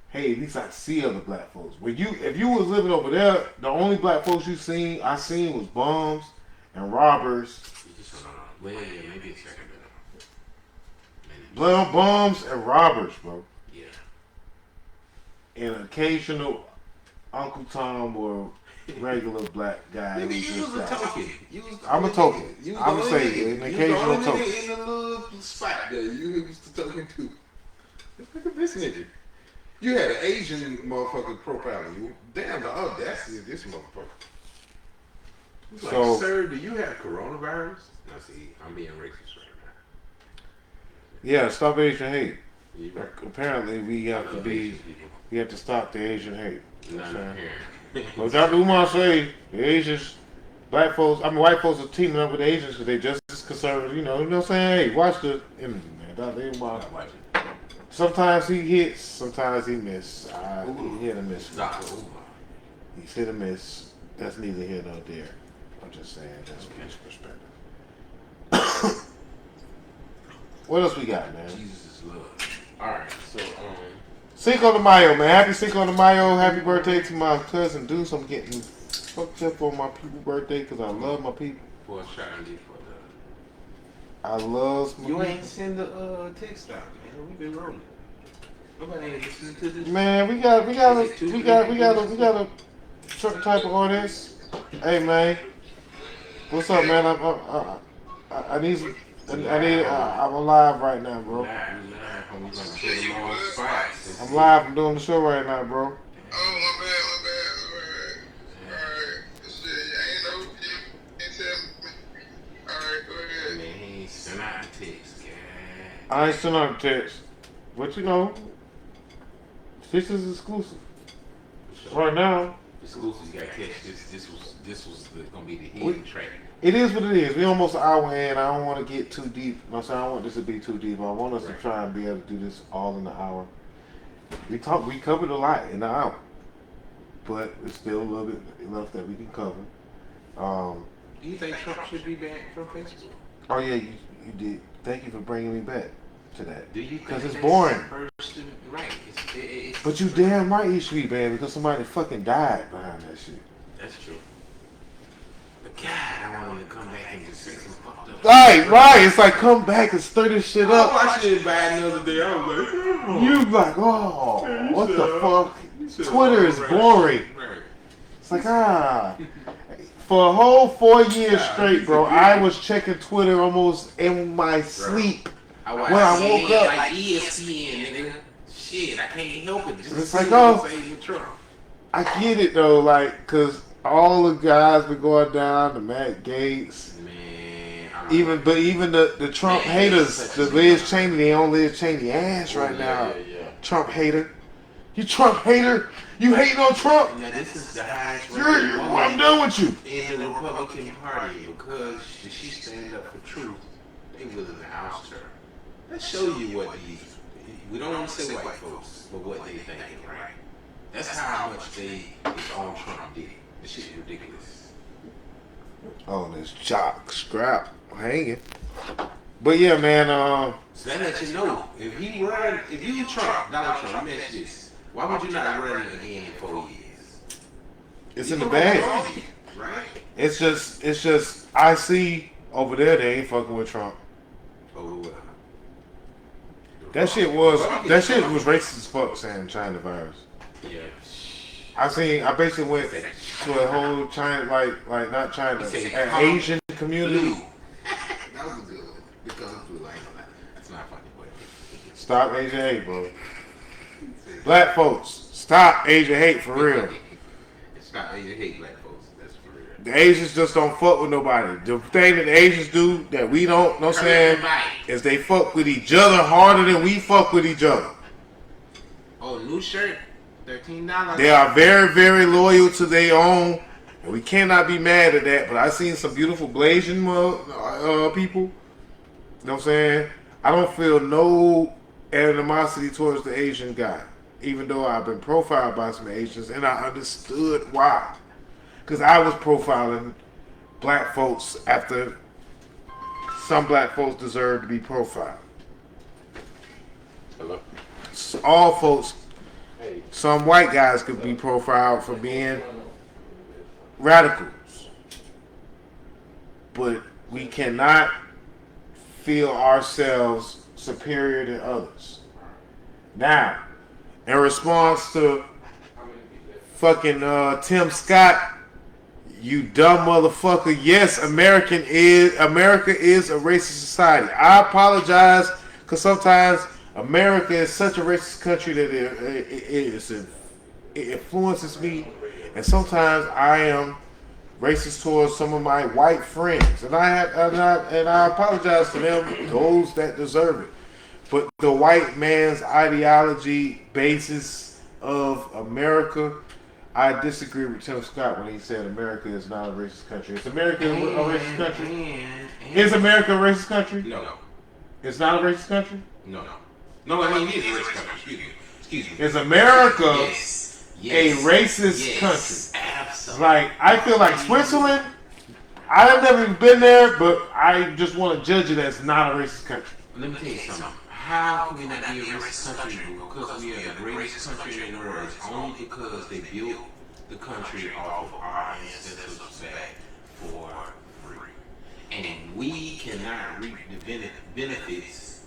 hey, at least I see other black folks. If you was living over there, the only black folks I seen was bums and robbers. You just don't know. Well, yeah, maybe it's Sacramento. Maybe. Bums and robbers, bro. Yeah. And occasional Uncle Tom or regular black guy. Nigga, who you just was a got- token. I'm a token. You was I'm the gonna only say nigga- an you was occasional the only token. nigga in the little spot there. You used to talking to. Look at this nigga. You had an Asian motherfucker profiling you. Damn, the audacity of this motherfucker. He's like, So- sir, do you have coronavirus? Now see, I'm being racist right now. Yeah, stop Asian hate. You right. Apparently, we have I to love be. Asian people. We have to stop the Asian hate. You know Not what I'm saying? here. But Dr. Umar say the Asians, white folks are teaming up with the Asians because they just as conservative. You know what I'm saying? Hey, watch the interview, man. Dr. Umar. Sometimes he hits, sometimes he misses. He hit and miss. Dr. Umar. He's hit and miss. That's neither here nor there. I'm just saying that's his perspective. What else we got, man? Jesus is love. Alright, so Cinco de Mayo, man. Happy Cinco de Mayo. Happy birthday to my cousin Deuce. I'm getting fucked up on my people's birthday because I love my people. for a shot I did for the I love my You people. ain't send the text out, man. We've been rolling. Nobody ain't listening to this. Man, we got a certain type of audience. Hey, man. What's up, man? I need some. I'm alive right now, bro. I'm live. I'm doing the show right now, bro. Oh, my bad. Alright. Shit, I ain't know. You ain't tell me. Alright, go ahead. Man, he ain't sent out the text, guy. I ain't sent out a text. But you know, this is exclusive. Right now. Exclusive, you gotta catch this was gonna be the hidden track. It is what it is. We almost an hour in. I don't want to get too deep. You know what I'm saying? I don't want this to be too deep. I want us to try and be able to do this all in an hour. We covered a lot in an hour. But there's still a little bit left that we can cover. Do you think Trump should be banned from Facebook? Oh yeah, you did. Thank you for bringing me back to that. Do you? Because it's boring. Right. It's but you damn right you should be banned because somebody fucking died behind that shit. That's true. But God, I want him to come back and just say some fucked up. Right. It's like come back and stir this shit up. I should bad the other day. I was like, oh. You like, oh, what the fuck? Twitter is boring. It's like, for a whole 4 years straight, bro, I was checking Twitter almost in my sleep. When I woke up. Like ESPN, nigga. Shit, I can't help it. Just it's like, I get it though, like, cause all the guys been going down, the Matt Gaetz, even the Trump haters, the Liz Cheney, they on Liz Cheney ass right now. Trump hater, you Trump hater, you hating on Trump. Now this is the highest I'm done with you. In the Republican Party because she stand up for truth. They willing to oust her. Let's show you what we don't want to say white folks, but what they thinking, right? That's how much they is on Trump did. This shit is ridiculous. Oh, this jock scrap hanging. But yeah, man. So that lets you know if you Trump, Donald Trump, let me ask you this: why would you not run again in 4 years? It's in the bag, right? It's just I see over there they ain't fucking with Trump. Oh, that shit was racist as fuck saying China virus. Yeah. I basically went to a whole China like not China, an Asian community. That was a good one because I'm like that's not funny, but stop Asian hate, bro. Black folks, stop Asian hate for real. Stop Asian hate, black folks. That's for real. The Asians just don't fuck with nobody. The thing that the Asians do that we don't, know what I'm saying, is they fuck with each other harder than we fuck with each other. Oh, new shirt, $13. They are very, very loyal to their own, and we cannot be mad at that. But I seen some beautiful Blasian people. You know what I'm saying? I don't feel no animosity towards the Asian guy, even though I've been profiled by some Asians, and I understood why. Because I was profiling black folks after some black folks deserve to be profiled. Hello? All folks, some white guys could be profiled for being radicals. But we cannot feel ourselves superior to others. Now, in response to fucking Tim Scott, you dumb motherfucker. Yes, America is a racist society. I apologize because sometimes America is such a racist country that it influences me, and sometimes I am racist towards some of my white friends, and I apologize to them, those that deserve it. But the white man's ideology basis of America, I disagree with Tim Scott when he said America is not a racist country. Is America a racist country? Is America a racist country? No. It's not a racist country? No, I mean it is a racist country. Excuse me. Is America a racist country? Absolutely. Like, I feel like Switzerland, I've never even been there, but I just want to judge it as not a racist country. Let me tell you something. How can we not be a racist country? Because we are the greatest country in the world. It's only because they built the country off of our ancestors' back for free. And we cannot reap the benefits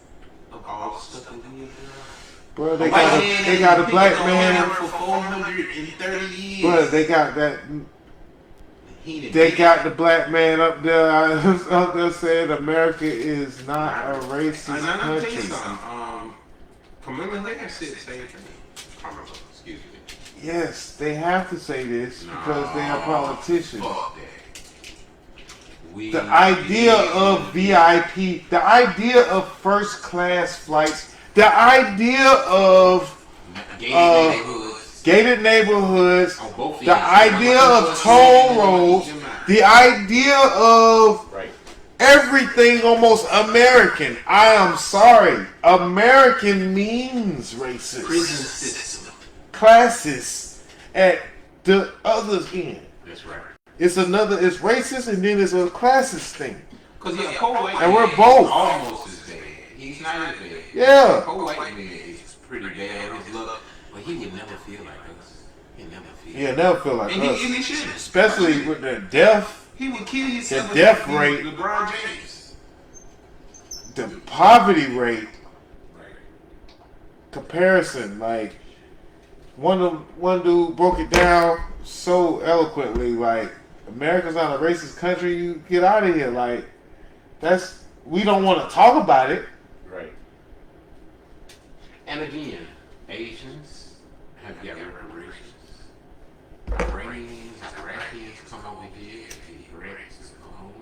of all the stuff that we have done. Bro, they got a black man for 430 years. Bro, they got that. He didn't. They got the black man up there. Up there saying America is not a racist And I'm gonna tell you country. something. Kamala Harris said the same thing. Kamala, excuse me. Yes, they have to say this because they are politicians. Fuck that. The idea of VIP, the idea of first class flights, the idea of gated neighborhoods, the idea of toll roads, the idea of everything almost American. I am sorry. American means racist. Prison system. Classes at the other end. That's right. It's racist and then it's a classist thing. Because poor white And we're man both. is almost as bad. He's not as bad. Yeah. Poor white man is pretty bad on his luck, but he would never feel like us. He'll never feel. He'll never feel like and us. He shouldn't. Especially with the death. He would kill himself. The death rate. LeBron James. The poverty rate. Comparison, like one dude broke it down so eloquently, like America's not a racist country, you get out of here. Like we don't want to talk about it. Right. And again, Asians have got reparations. Iranians, Iraqis come over here, the Iraqis come home.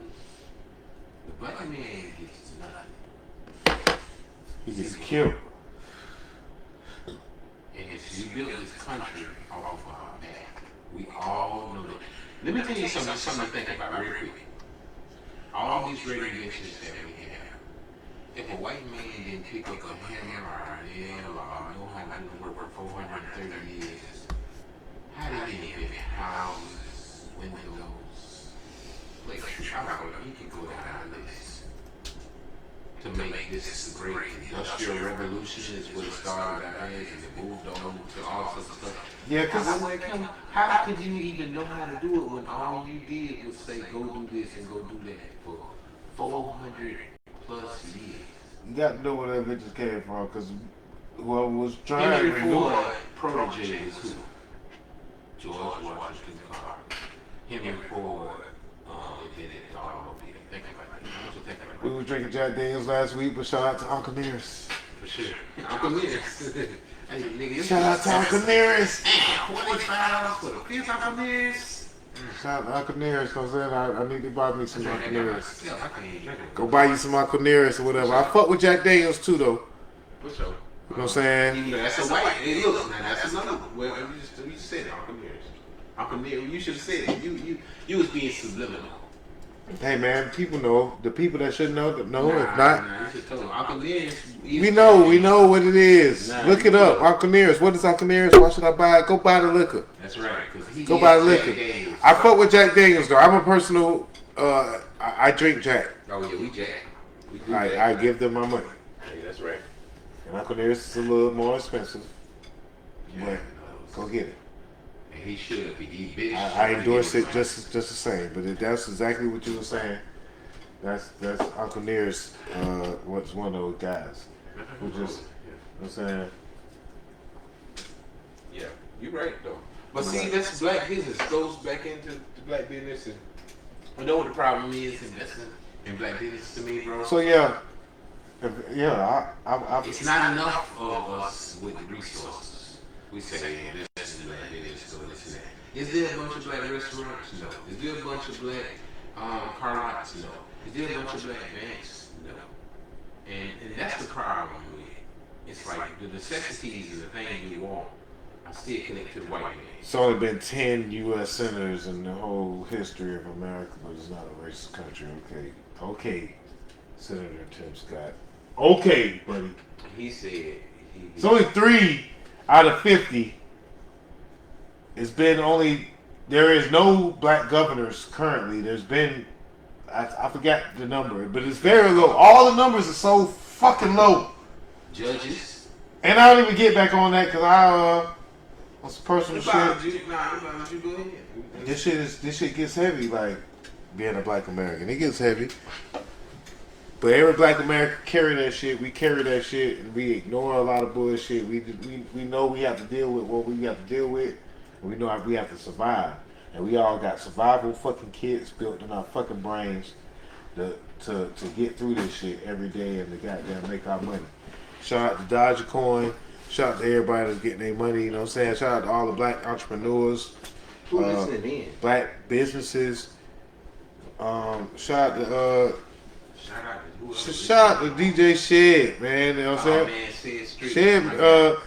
The black man gets nothing. He gets killed. And if you built this country off of our back, we all know that. Let me tell you something to think about real quick. All these great inventions that we have, if a white man didn't pick up a hammer or a nail or know how to do work for 430 years, how did he invent houses, windows, places? You can go down the list. To make this great industrial revolution is what it started out as, and it moved on to all sorts of stuff. Yeah, because How could you even know how to do it when all you did was say, go do this and go do that for 400 plus years? you got to know where that inventions came from, because whoever was trying Henry to renew Ford it. protege is who? George Washington Carver. Henry Ford invented the automobile. Think about it. I want you to think about it. We were drinking Jack Daniels last week, but shout out to Uncle Nearest. For sure. Uncle Nearest. Hey, nigga, Shout out to Uncle Nearest. Damn, $25 for the fifth Uncle Nearest. Shout out to Uncle Nearest, because then I need to buy me some Uncle Nearest. Yeah, I can't even drink it. Go buy you some Uncle Nearest or whatever. I fuck with Jack Daniels too, though. For sure. You know what I'm saying? That's a white. Hey, look, now that's another. Well, you just said it, Uncle Nearest. Uncle Nearest, you should have said it. You was being subliminal. Hey man, people know. The people that should know, if not, You should tell them. Uncle Nearest. we know what it is. Nah, Look it up, Uncle Nearest. What is Uncle Nearest? Why should I buy it? Go buy the liquor. That's right. Go buy the liquor. I fuck with Jack Daniels though. I'm a personal. I drink Jack. Oh yeah, we Jack. We do I Jack. give them my money. Hey, that's right. And Uncle Nearest is a little more expensive, Yeah, but go get it. and he should be. He bitch. I endorse it just the same. But that's exactly what you were saying. That's Uncle Nearest. What's one of those guys who just. You know what I'm saying. Yeah, you're right though. But see, that's black business. Goes back into the black business. And you know what the problem is investing in black business to me, bro? So yeah, I It's not enough of us with the resources. We say, this is black business, so this and that. Is there a bunch of black restaurants? No. Is there a bunch of black car lots? No. Is there a bunch of black banks? No. And that's the problem with it. It's like the necessities and the thing you want are still connected to the white man. It's only been 10 U.S. senators in the whole history of America, but it's not a racist country. Okay, Senator Tim Scott. Okay, buddy. He said It's only 3 out of 50. It's been there is no black governors currently. There's been, I forgot the number, but it's very low. All the numbers are so fucking low. judges. And I don't even get back on that because on some personal shit. This shit gets heavy, like being a black American. It gets heavy. But every black American carry that shit. We carry that shit, and we ignore a lot of bullshit. We know we have to deal with what we have to deal with, and we know we have to survive. and we all got survival fucking kits built in our fucking brains to get through this shit every day and to goddamn make our money. Shout out to DOZHATOLDYA.COM. Shout out to everybody that's getting their money. You know what I'm saying? Shout out to all the black entrepreneurs, Who listening in? black businesses. Shout out to shout out to DJ Shed, man. You know what I'm saying? Man, Shed Street. Shed,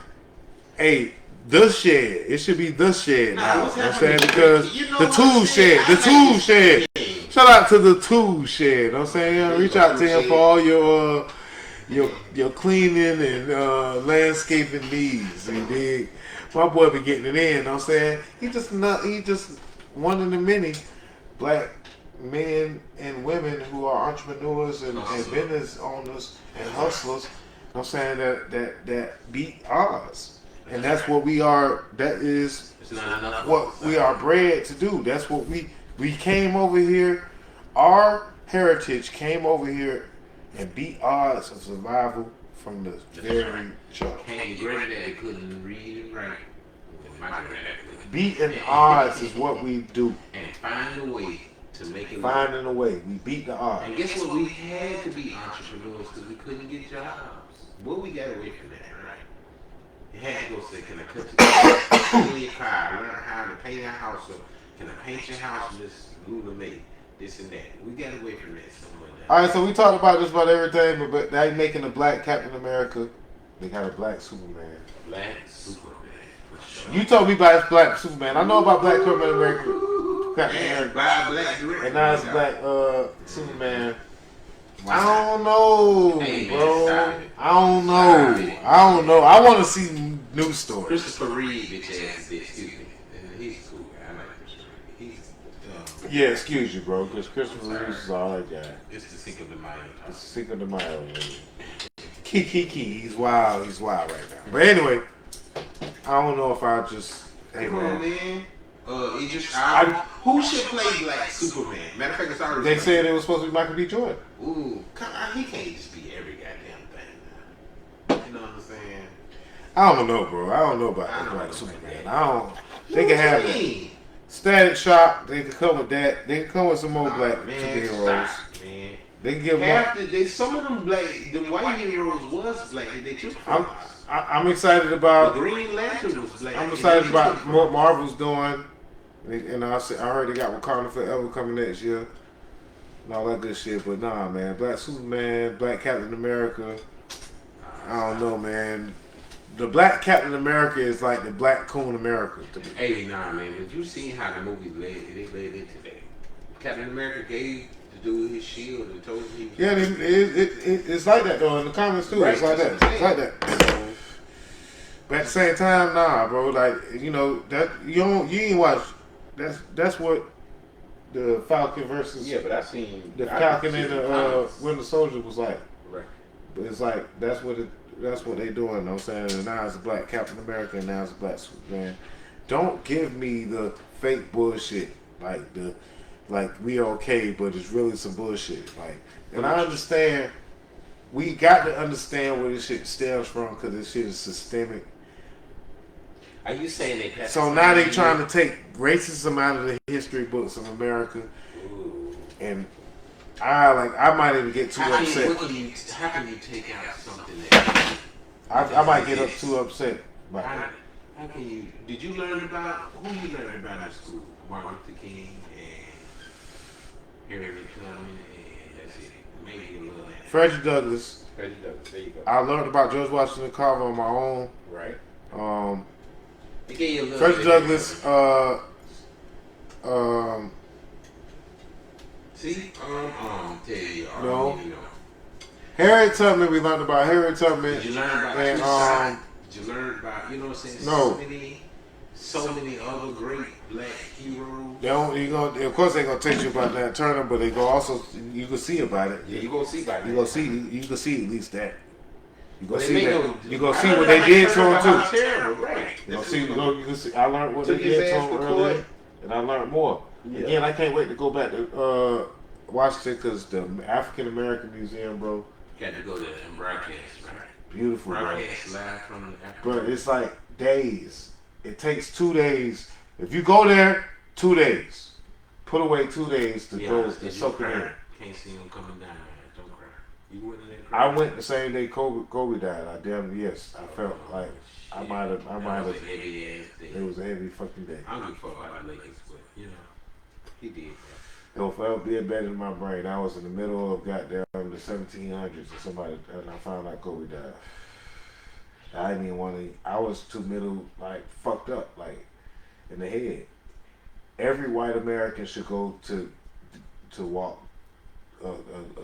hey, the Shed. It should be the Shed now. You know what I'm saying? Because the Tool Shed. The Tool Shed. Shout out to the Tool Shed. You know what I'm saying? Reach out to him for all your cleaning and landscaping needs. You dig? My boy be getting it in. You know what I'm saying? He just one of the many black men and women who are entrepreneurs and business owners and hustlers. You know what I'm saying? That beat odds. And that's what we are. That is what we are bred to do. That's what we came over here. Our heritage came over here and beat odds of survival from the very jump. Your granddaddy couldn't read and write. My granddaddy couldn't. Beating odds is what we do. And find a way to make it. Finding a way. We beat the odds. And guess what? We had to be entrepreneurs because we couldn't get jobs. Well, we got away from that, right? You had to go say, can I cut your car? Learn how to paint your house up. Can I paint your house, Miss Lula May? This and that. We got away from that somewhere. Alright, so we talked about just about everything, but they making a black Captain America. They got a black Superman. Black Superman. For sure. You told me about black Superman. I know about black Captain America. Captain America. Black And now it's black Superman. I don't know, Hey, man, bro. stop it. I don't know. I want to see news stories. Christopher Reeve, bitch ass bitch. Excuse me. He's a cool guy. I like Christopher Reeve. He's Yeah, excuse you, bro, because Christopher Reeve is all right guy. it's the Cinco de Mayo. It's Cinco de Mayo. Kiki, he's wild. He's wild right now. But anyway, I don't know if I just. Hey, Come on, man. man. Who should play Black Superman? Matter of fact, it's already. They said it was supposed to be Michael B. Jordan. Ooh, come on, he can't just be every goddamn thing. Now. You know what I'm saying? I don't know, bro. I don't know about that Black Superman. I don't. They can have it. it. Static Shock. They can come with that. They can come with some more black Man, superheroes. stop, man. They can give Half one. some of them black, the white heroes was black. They took from us. I'm excited The about. Green Lantern was black. I'm excited about what Marvel's doing. And I heard they got Wakanda Forever coming next year. And all that good shit. But nah, man. Black Superman, Black Captain America. I don't know, man. The Black Captain America is like the Black Coon America to me. Hey, nah, man. But you seen how the movie laid it today? Captain America gave the dude his shield and told him he was. Yeah, it's like that though in the comics too. Right, It's like that. It's like that. But at the same time, nah, bro. Like that you ain't watch. That's what the Falcon versus Yeah, but I seen the Falcon and the comics. Winter Soldier was like. Right. But it's like that's what they doing. You know what I'm saying? And now it's a Black Captain America, and now it's a Black Superman. Don't give me the fake bullshit like we okay, but it's really some bullshit. Like, and I understand. We got to understand where this shit stems from because this shit is systemic. Are you saying they passed? So now they trying to take racism out of the history books of America, and I might even get too upset. How can you take out something that? I might get too upset. About How, that. how can you? Did you learn about who you learned about in school? Martin Luther King and Harriet Tubman and that's it. Maybe a little. Frederick Douglass. Frederick Douglass. There you go. I learned about George Washington Carver on my own. Right. Frederick It gave you a little. Douglass. See, tell you. No. You know. Harriet Tubman. We learned about Harriet Tubman. Did you learn about and Did you learn about, you know what I'm saying? No. So many other great black heroes. they don't, of course they're gonna teach you about Nat Turner, but they go also you can see about it. Yeah, you gonna see about that. You can see at least that. You But gonna they see make that. no- You gonna I see learned what they about did Nat to him Turner, how too. terrible, right. You gonna see. You can see. I learned what Took they his did to ass him to earlier, court. and I learned more. Yeah. Again, I can't wait to go back to Washington because the African American Museum, bro, Got to go there and broadcast, right? beautiful, bro. Broadcast live from the Africa. But it's like days. It takes 2 days. If you go there 2 days. Put away 2 days to Yeah, go did to you soak it in. cry? Can't see him coming down. Don't cry. You went in there I crying? went the same day Kobe died. I yes. I felt like I might have. That was a heavy ass day. It was a heavy fucking day. I don't give a fuck about the Lakers, but you know, he did that. It'll forever be embedded in my brain. I was in the middle of goddamn the 1700s and somebody and I found out Kobe died. I didn't even want to. I was too middle like fucked up like in the head. Every white American should go to walk a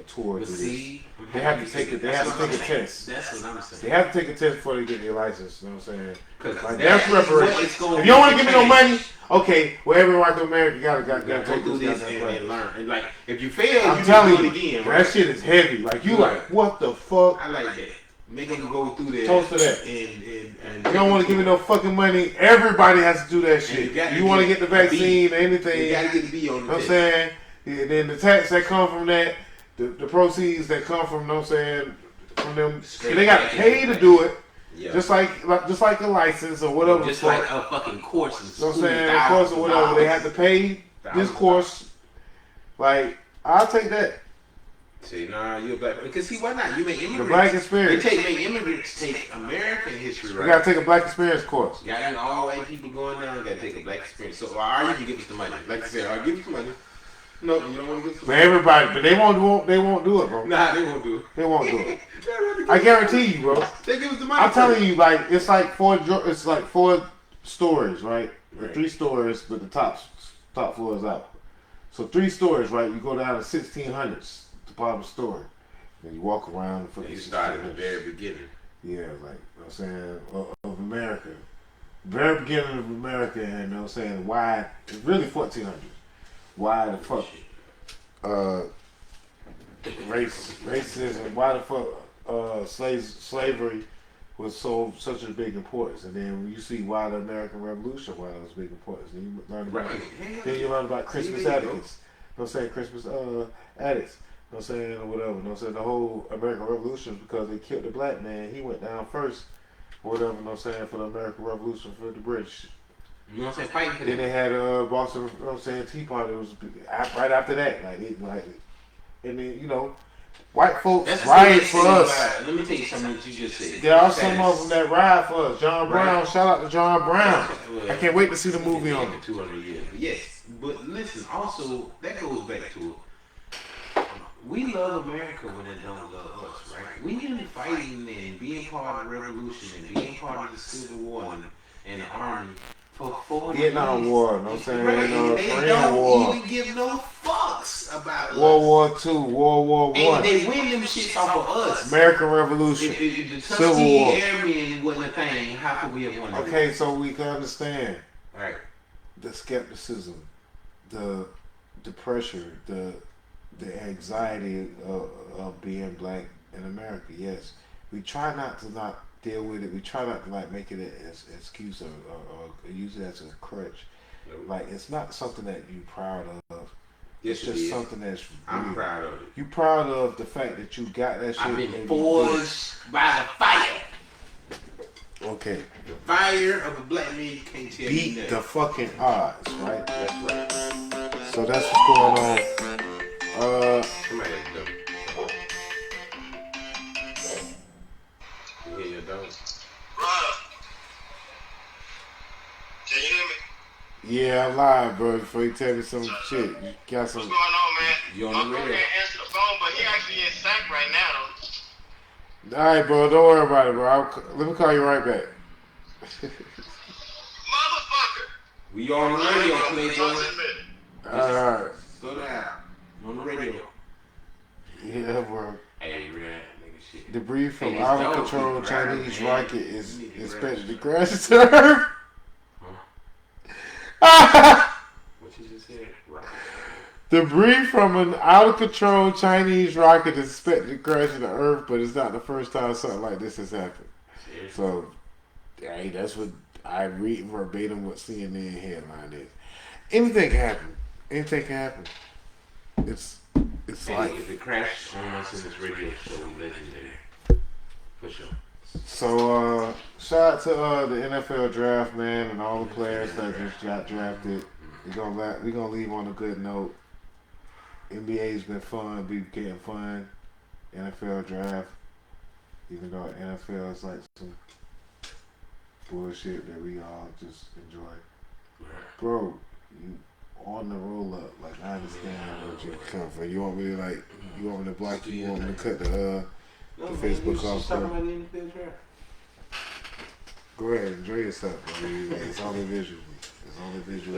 tour. But through see, this. They have to take it. They have to take a test. That's what I'm saying. They have to take a test before they get their license. You know what I'm saying? Because Like that's reparation. If you don't want to give me no money, okay. Well, every white American gotta take this this and learn. And like, if you fail, I'm you telling do you, it again. that Right? shit is heavy. Like you like, what the fuck? I like that. Make them go through that. Toast to that. And You don't want to give me no fucking money. Everybody has to do that shit. you You want to get the vaccine or You anything. gotta You get the B on the know what I'm saying? And then the tax that come from that, the proceeds that come from, you know what I'm saying, from them, they got to pay to do it. Yeah. Just like a license or whatever. Just like a fucking course in You know school. what I'm saying? Of course or whatever. They have to pay this course. Like, I'll take that. See, nah, you're black. Because see, why not? You make immigrants. The black experience. Make immigrants take American history, right? You gotta take a black experience course. Got all white people going down. Got to take a black experience. So, are you can give us the money? Like I said, I'll give you the money. No, you don't want to give us the But money. everybody, but they won't do it, bro. Nah, they won't do it. They won't do it. I guarantee you, bro. They give us the money. I'm telling you, like it's like four stories, right? Right. 3 stories, but the top floor is out. So 3 stories, right? You go down to 1600s, the bottom story. Then you walk around the You start at the very beginning. Yeah, like, you know what I'm saying, of America. Very beginning of America, and you know what I'm saying, why, it's really 1400s. Why the fuck, racism, why the fuck, slavery was such a big importance. And then when you see why the American Revolution, why it was big importance, then you learn about, then you learn about Christmas addicts. You know what I'm saying, Christmas addicts. You know what I'm saying, or whatever. You know what I'm saying, the whole American Revolution is because they killed the black man. He went down first, or whatever, you know what I'm saying, for the American Revolution for the British. You know what I'm saying? Fighting for Then them. they had Boston, you know what I'm saying, Tea Party. It was right after that. And then, you know, white folks That's riot for us. Let me tell you something that you just said. There are some of them that ride for us. John Brown, shout out to John Brown. Well, I can't wait to see the movie on it. 200 years. But yes, but listen, also, that goes back to we love America when it don't love us, right? We've been fighting and being part of the revolution and being part of the Civil War and the Army for 40 Vietnam years. War, you know what I'm saying? Right? They Korean don't War. even give no fucks about World us. War II, World War And I, they win them shits off of us. American Revolution, If the Civil Tuskegee War. Airmen wasn't a thing, how could we have won that? Okay, so we can understand Right. the skepticism, the pressure, the anxiety of being black in America. Yes, we try not deal with it. We try not to like make it as an excuse or use it as a crutch. Like it's not something that you're proud of. Yes, It's just something that's I'm real. proud of it. You proud of the fact that you got that shit. I've and been you forged by the fire. did it. Okay, The fire of a black man, you can't tell me beat nothing. the fucking odds, right? That's right. So that's what's going on. Somebody at the door. You hear your dog? Ryder, can you hear me? Yeah, I'm live, bro. Before you tell me some shit, you got What's some. going on, man? You on My the bro radio? can't answer the phone, but he actually in sack right now. All right, bro. Don't worry about it, bro. Let me call you right back. Motherfucker! We on the radio, Talk Playboy. to a minute. All right. Slow down. On the radio. Yeah, bro. Hey, real nigga shit. Debris from Hey, it's out of dope. control You Chinese grab it, man. rocket is You need to expected to grab crash into Earth. What you just said? Right. Debris from an out of control Chinese rocket is expected to crash into Earth, but it's not the first time something like this has happened. Seriously. So, hey, that's what I read verbatim what CNN headline is. Anything can happen. Anything can happen. It's Hey, like if it crashed on us in this radio show, we legendary. For sure. so. Shout out to the NFL draft, man, and all the players that just got drafted. We gonna leave on a good note. NBA's been fun, be getting fun. NFL draft, even though NFL is like some bullshit that we all just enjoy. Bro, you on the roll up. Like I understand what you come from. You want me to you want me to block you? You want me to cut the Facebook off? Talking about the NFL draft. Go ahead, enjoy yourself, bro. It's only visual.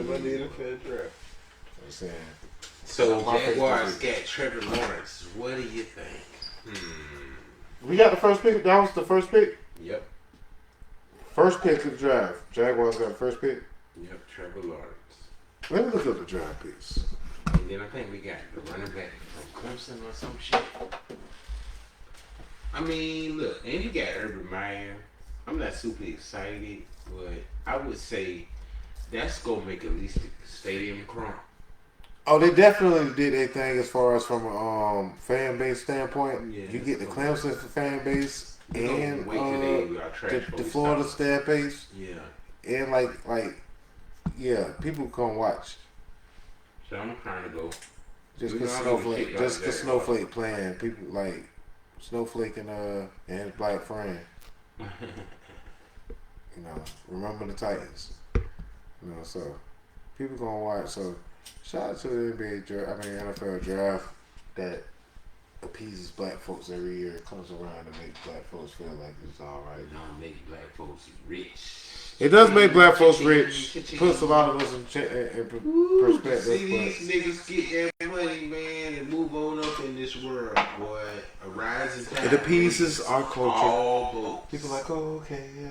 About the NFL draft. I'm saying. So Jaguars got Trevor Lawrence. What do you think? We got the first pick. That was the first pick. Yep. First pick of the draft. Jaguars got the first pick. Yep, Trevor Lawrence. Let me look up the draft picks. And then I think we got the running back from Clemson or some shit. I mean, look, and you got Urban Meyer. I'm not super excited, but I would say that's gonna make at least the stadium crump. Oh, they definitely did their thing as far as from a fan base standpoint. Yeah, you get the Clemson fan base and the Florida fan base. Yeah. And yeah, people come watch. So I'm trying to go. Just cause Snowflake playing, people like Snowflake and his black friend. Remember the Titans. So people gonna watch. So shout out to the NFL draft that appeases black folks every year. It comes around to make black folks feel like it's all right. Don't make black folks rich. It does make black folks rich. Puts a lot of us in perspective. See these niggas get that money, man, and move on up in this world, boy. A rising tide. It appeases our culture. All boats. People like, oh, okay, yeah.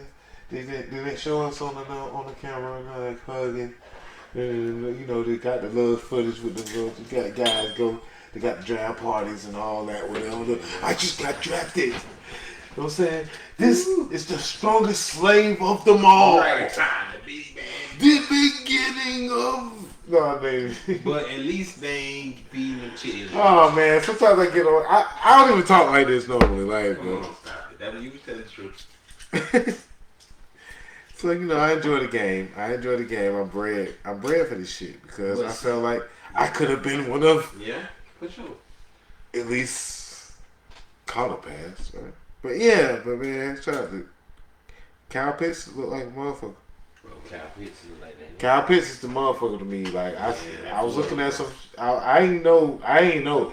They show us on the camera like hugging. And, they got the love footage with the little. You got guys go. They got the draft parties and all that. Whatever. I just got drafted. You know what I'm saying? This is the strongest slave of them all. Right time to be, man. The beginning of. No, I mean. But at least they ain't feeding them chickens. Oh man, sometimes I get on. I don't even talk like this normally, like. Come on, stop it. That was you was telling the truth. So I enjoy the game. I'm bred for this shit because I felt like I could have been one of. Yeah, for sure. At least caught a pass, right? But man, shout out to Kyle Pitts look like a motherfucker. Bro, Kyle Pitts look like that. Kyle Pitts is the motherfucker to me. Like I was looking at some. I ain't know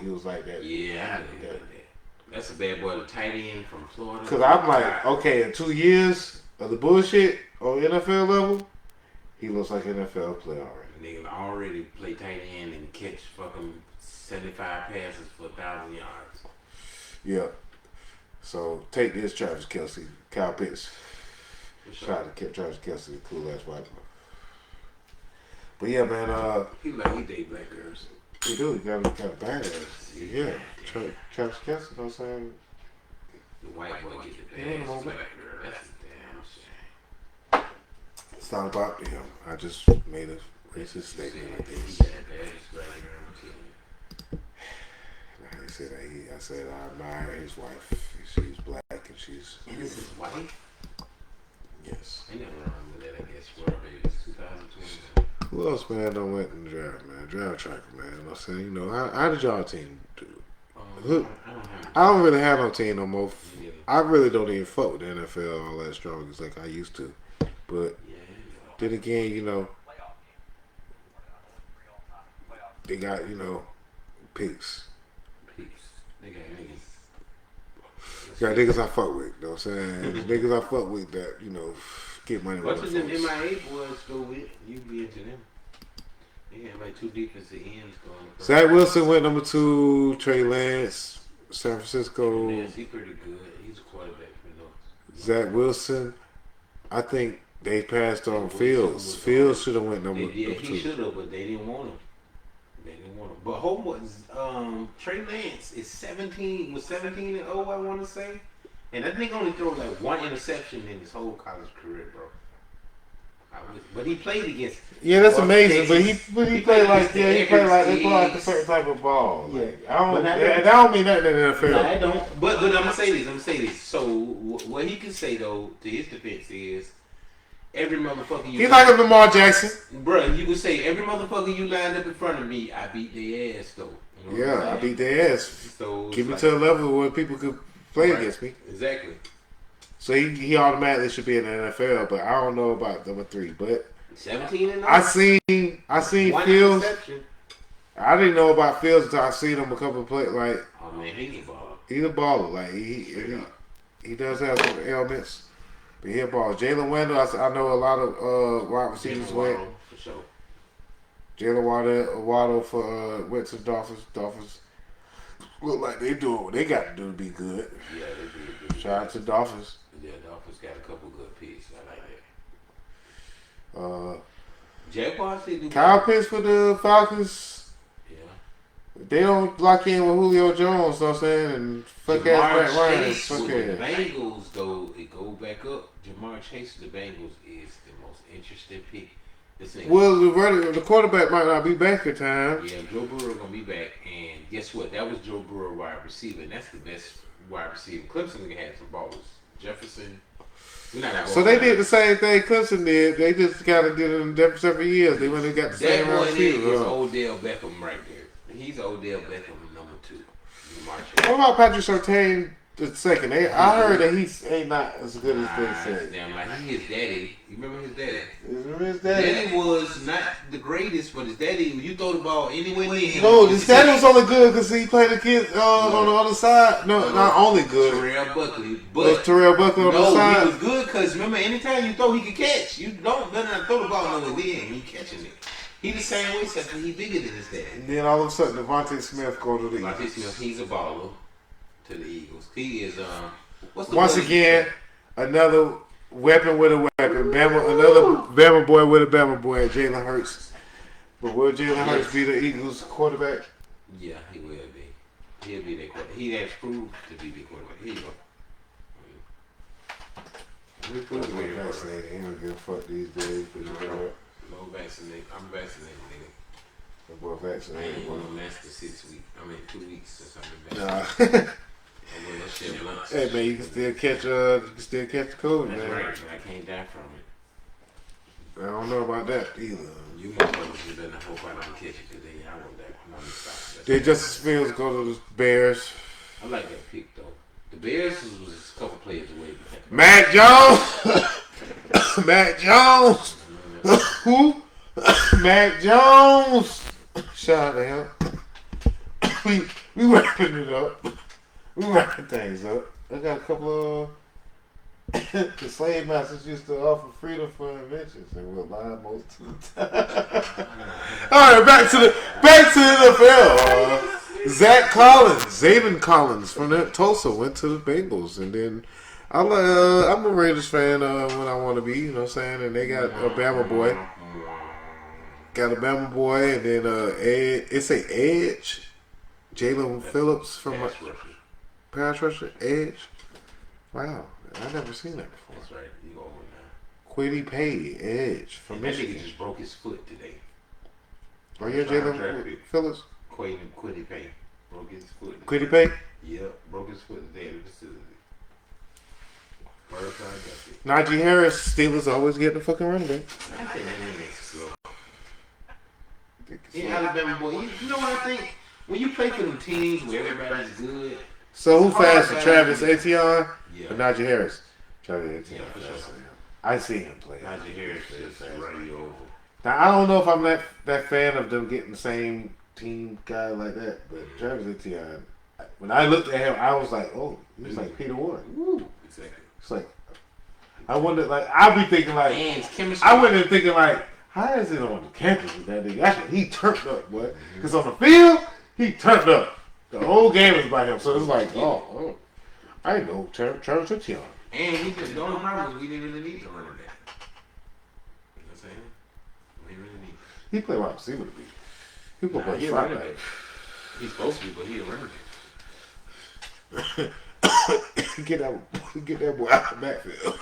he was like that. Yeah, I know that. That's a bad boy, the tight end from Florida. Because I'm like, okay, in 2 years of the bullshit on NFL level, he looks like an NFL player already. Nigga already play tight end and catch fucking 75 passes for 1,000 yards. Yeah. So take this, Travis Kelce, Kyle Pitts. Shout out to Travis Kelce, the cool ass white boy. But yeah, man. People like he date black girls. He do. He got a badass. Yeah. Travis Kelce, you know what I'm saying? The white boy get the badass black girl. That's a damn shame. It's not about him. I just made a racist statement like this. I said I admire his wife. She's black and she's. And this is white? Yes. Ain't nothing wrong with that, I guess. World baby, 2020. Who else, man, don't went in the draft, man? Draft tracker, man. You know what I'm saying? How did y'all team do? I don't really have no team no more. I really don't even fuck with the NFL all that strong as like I used to. But then again, they got, picks. They got niggas. Got niggas I fuck with, you know what I'm saying? Niggas I fuck with that, get money with What's them MIA boys go with? You be into them. They got like 2 defensive ends going. Zach Wilson went number 2, Trey Lance, San Francisco. He's pretty good. He's a quarterback for those. Zach Wilson, I think they passed on Fields. Fields should have went number 2. He should have, but they didn't want him. But Hope was Trey Lance is 17 and 0, I want to say, and that nigga only throw like 1 interception in his whole college career, bro. But he played against. Yeah, that's amazing. But he played like they play like a certain type of ball. Yeah, like, I don't mean nothing in the NFL. No, I don't. But I'm gonna say this. So what he can say though to his defense is, every motherfucker you He's like a Lamar Jackson. Bruh, you would say every motherfucker you lined up in front of me, I beat their ass though. You know what I'm Yeah, I saying? beat their ass. So Get me like, to a level where people could play right, against me. Exactly. So he automatically should be in the NFL, but I don't know about number 3. But 17 and 0. I seen One Fields. interception. I didn't know about Fields until I seen him a couple of plays. Like Oh man, he's a baller. he's a baller. Like he does have some ailments, but he a baller. Jalen Waddle, I know a lot of wide receivers went. For sure. Jalen Waddle for went to the Dolphins. Dolphins look like they doing what they got to do to be good. Yeah, they do. Shout out to the Dolphins. Yeah, Dolphins got a couple good picks. I like that. Jaguars, they do. Kyle Pitts for the Falcons. Yeah. They don't lock in with Julio Jones, know what I'm saying? And fuck ass Matt Ryan. Chase Fuck with the ass. Bengals, though, it go back up. Jamar Chase with the Bengals is the most interesting pick. Well, the quarterback might not be back in time. Yeah, Joe Burrow gonna be back, and guess what? That was Joe Burrow wide receiver, and that's the best wide receiver. Clemson had some ballers. Jefferson. So they did the same thing Clemson did. They just kind of did it in different several years. They went and got the same That wide one receiver. is Odell Beckham right there. He's Odell Beckham number 2. What about Patrick Surtain the second? I heard that he ain't not as good as they said. Damn, like his daddy. You remember his daddy? His daddy? Daddy was not the greatest, but his daddy, you throw the ball anywhere near him. No, his daddy was only good because he played the kids on the other side. No, not only good. Terrell Buckley. Was Terrell Buckley on the side? No, he was good because remember, anytime you throw, he could catch. You don't let him throw the ball nowhere near him. He catching it. He the same way, except he bigger than his daddy. And then all of a sudden, Devontae Smith go to the Devontae Eagles. Smith, he's a baller to the Eagles. He is what's the Once word? again, another weapon with a weapon. Another Bama boy with a Bama boy, Jalen Hurts. But will Jalen Hurts be the Eagles quarterback? Yeah, he will be. He'll be their quarterback. He has proved to be the quarterback. Here you go. I'm vaccinated. He don't give a fuck these days. No vaccinated. I'm vaccinated, nigga. The boy I vaccinated. ain't gonna last the 6 weeks. 2 weeks since I've been Nah. vaccinated. I will shit blunts. Hey man, you can still catch the COVID, That's man. right, but I can't die from it. I don't know about that either. You motherfuckers, you better hope I don't catch it, because then I won't die. No, I'm stop. Did Justice Fields go to the Bears? I like that pick, though. The Bears was a couple players away. Mac Jones. Mac Jones. Who? Mac Jones. Shout out to him. We wrapping it up. We wrapping things up. I got a couple of the slave masters used to offer freedom for inventions, and we're lying most of the time. All right, back to the NFL. Zach Collins, Zayden Collins from Tulsa went to the Bengals, and then I'm a Raiders fan when I want to be, you know what I'm saying? And they got a Bama boy. Got a Bama boy, and then it's a Edge. Jalen Phillips from pass rusher, Edge. Wow, I never seen that before. That's right. You over now. Quiddy Pay, Edge from That Michigan. nigga just broke his foot today. Oh yeah, Jalen Phillips. Quiddy Pay broke his foot. Quiddy Pay. Yep, broke his foot today at the facility. First time I got it. Najee Harris, Steelers always getting the fucking running back. I think that nigga's slow. In Alabama, boy, you know what I think? When you play for them teams where everybody's good. So who faster, Travis Etienne Yeah. or Najee Harris? Travis Etienne. Yeah, for sure. I see him play. Najee Harris just run you over. Now I don't know if I'm that fan of them getting the same team guy like that, but Travis Etienne. When I looked at him, I was like, oh, he's like Peter Warren. Woo. Exactly. It's like I wonder, like I'll be thinking like And chemistry. I went in thinking like, how is it on the campus with that nigga? Actually, he turned up, boy. Because on the field, he turned up. The whole game was by him, so it's like, oh I know Travis Etienne. And he just, the only problem was we didn't really need to run him that. You know what I'm saying? We didn't really need He play wide receiver to be. He could play he a slot running back. back. He's supposed to be, but he a running back. Get that boy out the backfield.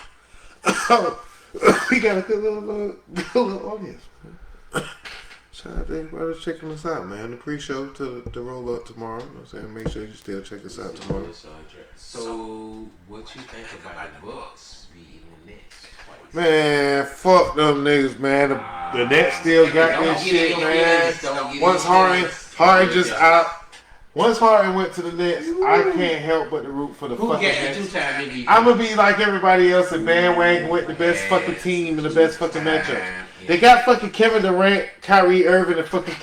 We got a good little audience. Shout out to everybody checking us out, man. The pre-show to roll up tomorrow. You know what I'm saying? Make sure you still check us out tomorrow. So, what you think about the Bucks beating the Nets twice? Man, fuck them niggas, man. The Nets still got this shit, man. Once Harden just out. Once Harden went to the Nets, I can't help but to root for the Who fucking got the Nets. two-time MVP? I'm gonna be like everybody else and bandwagon with the best fucking team and the best fucking matchup. They got fucking Kevin Durant, Kyrie Irving, and fucking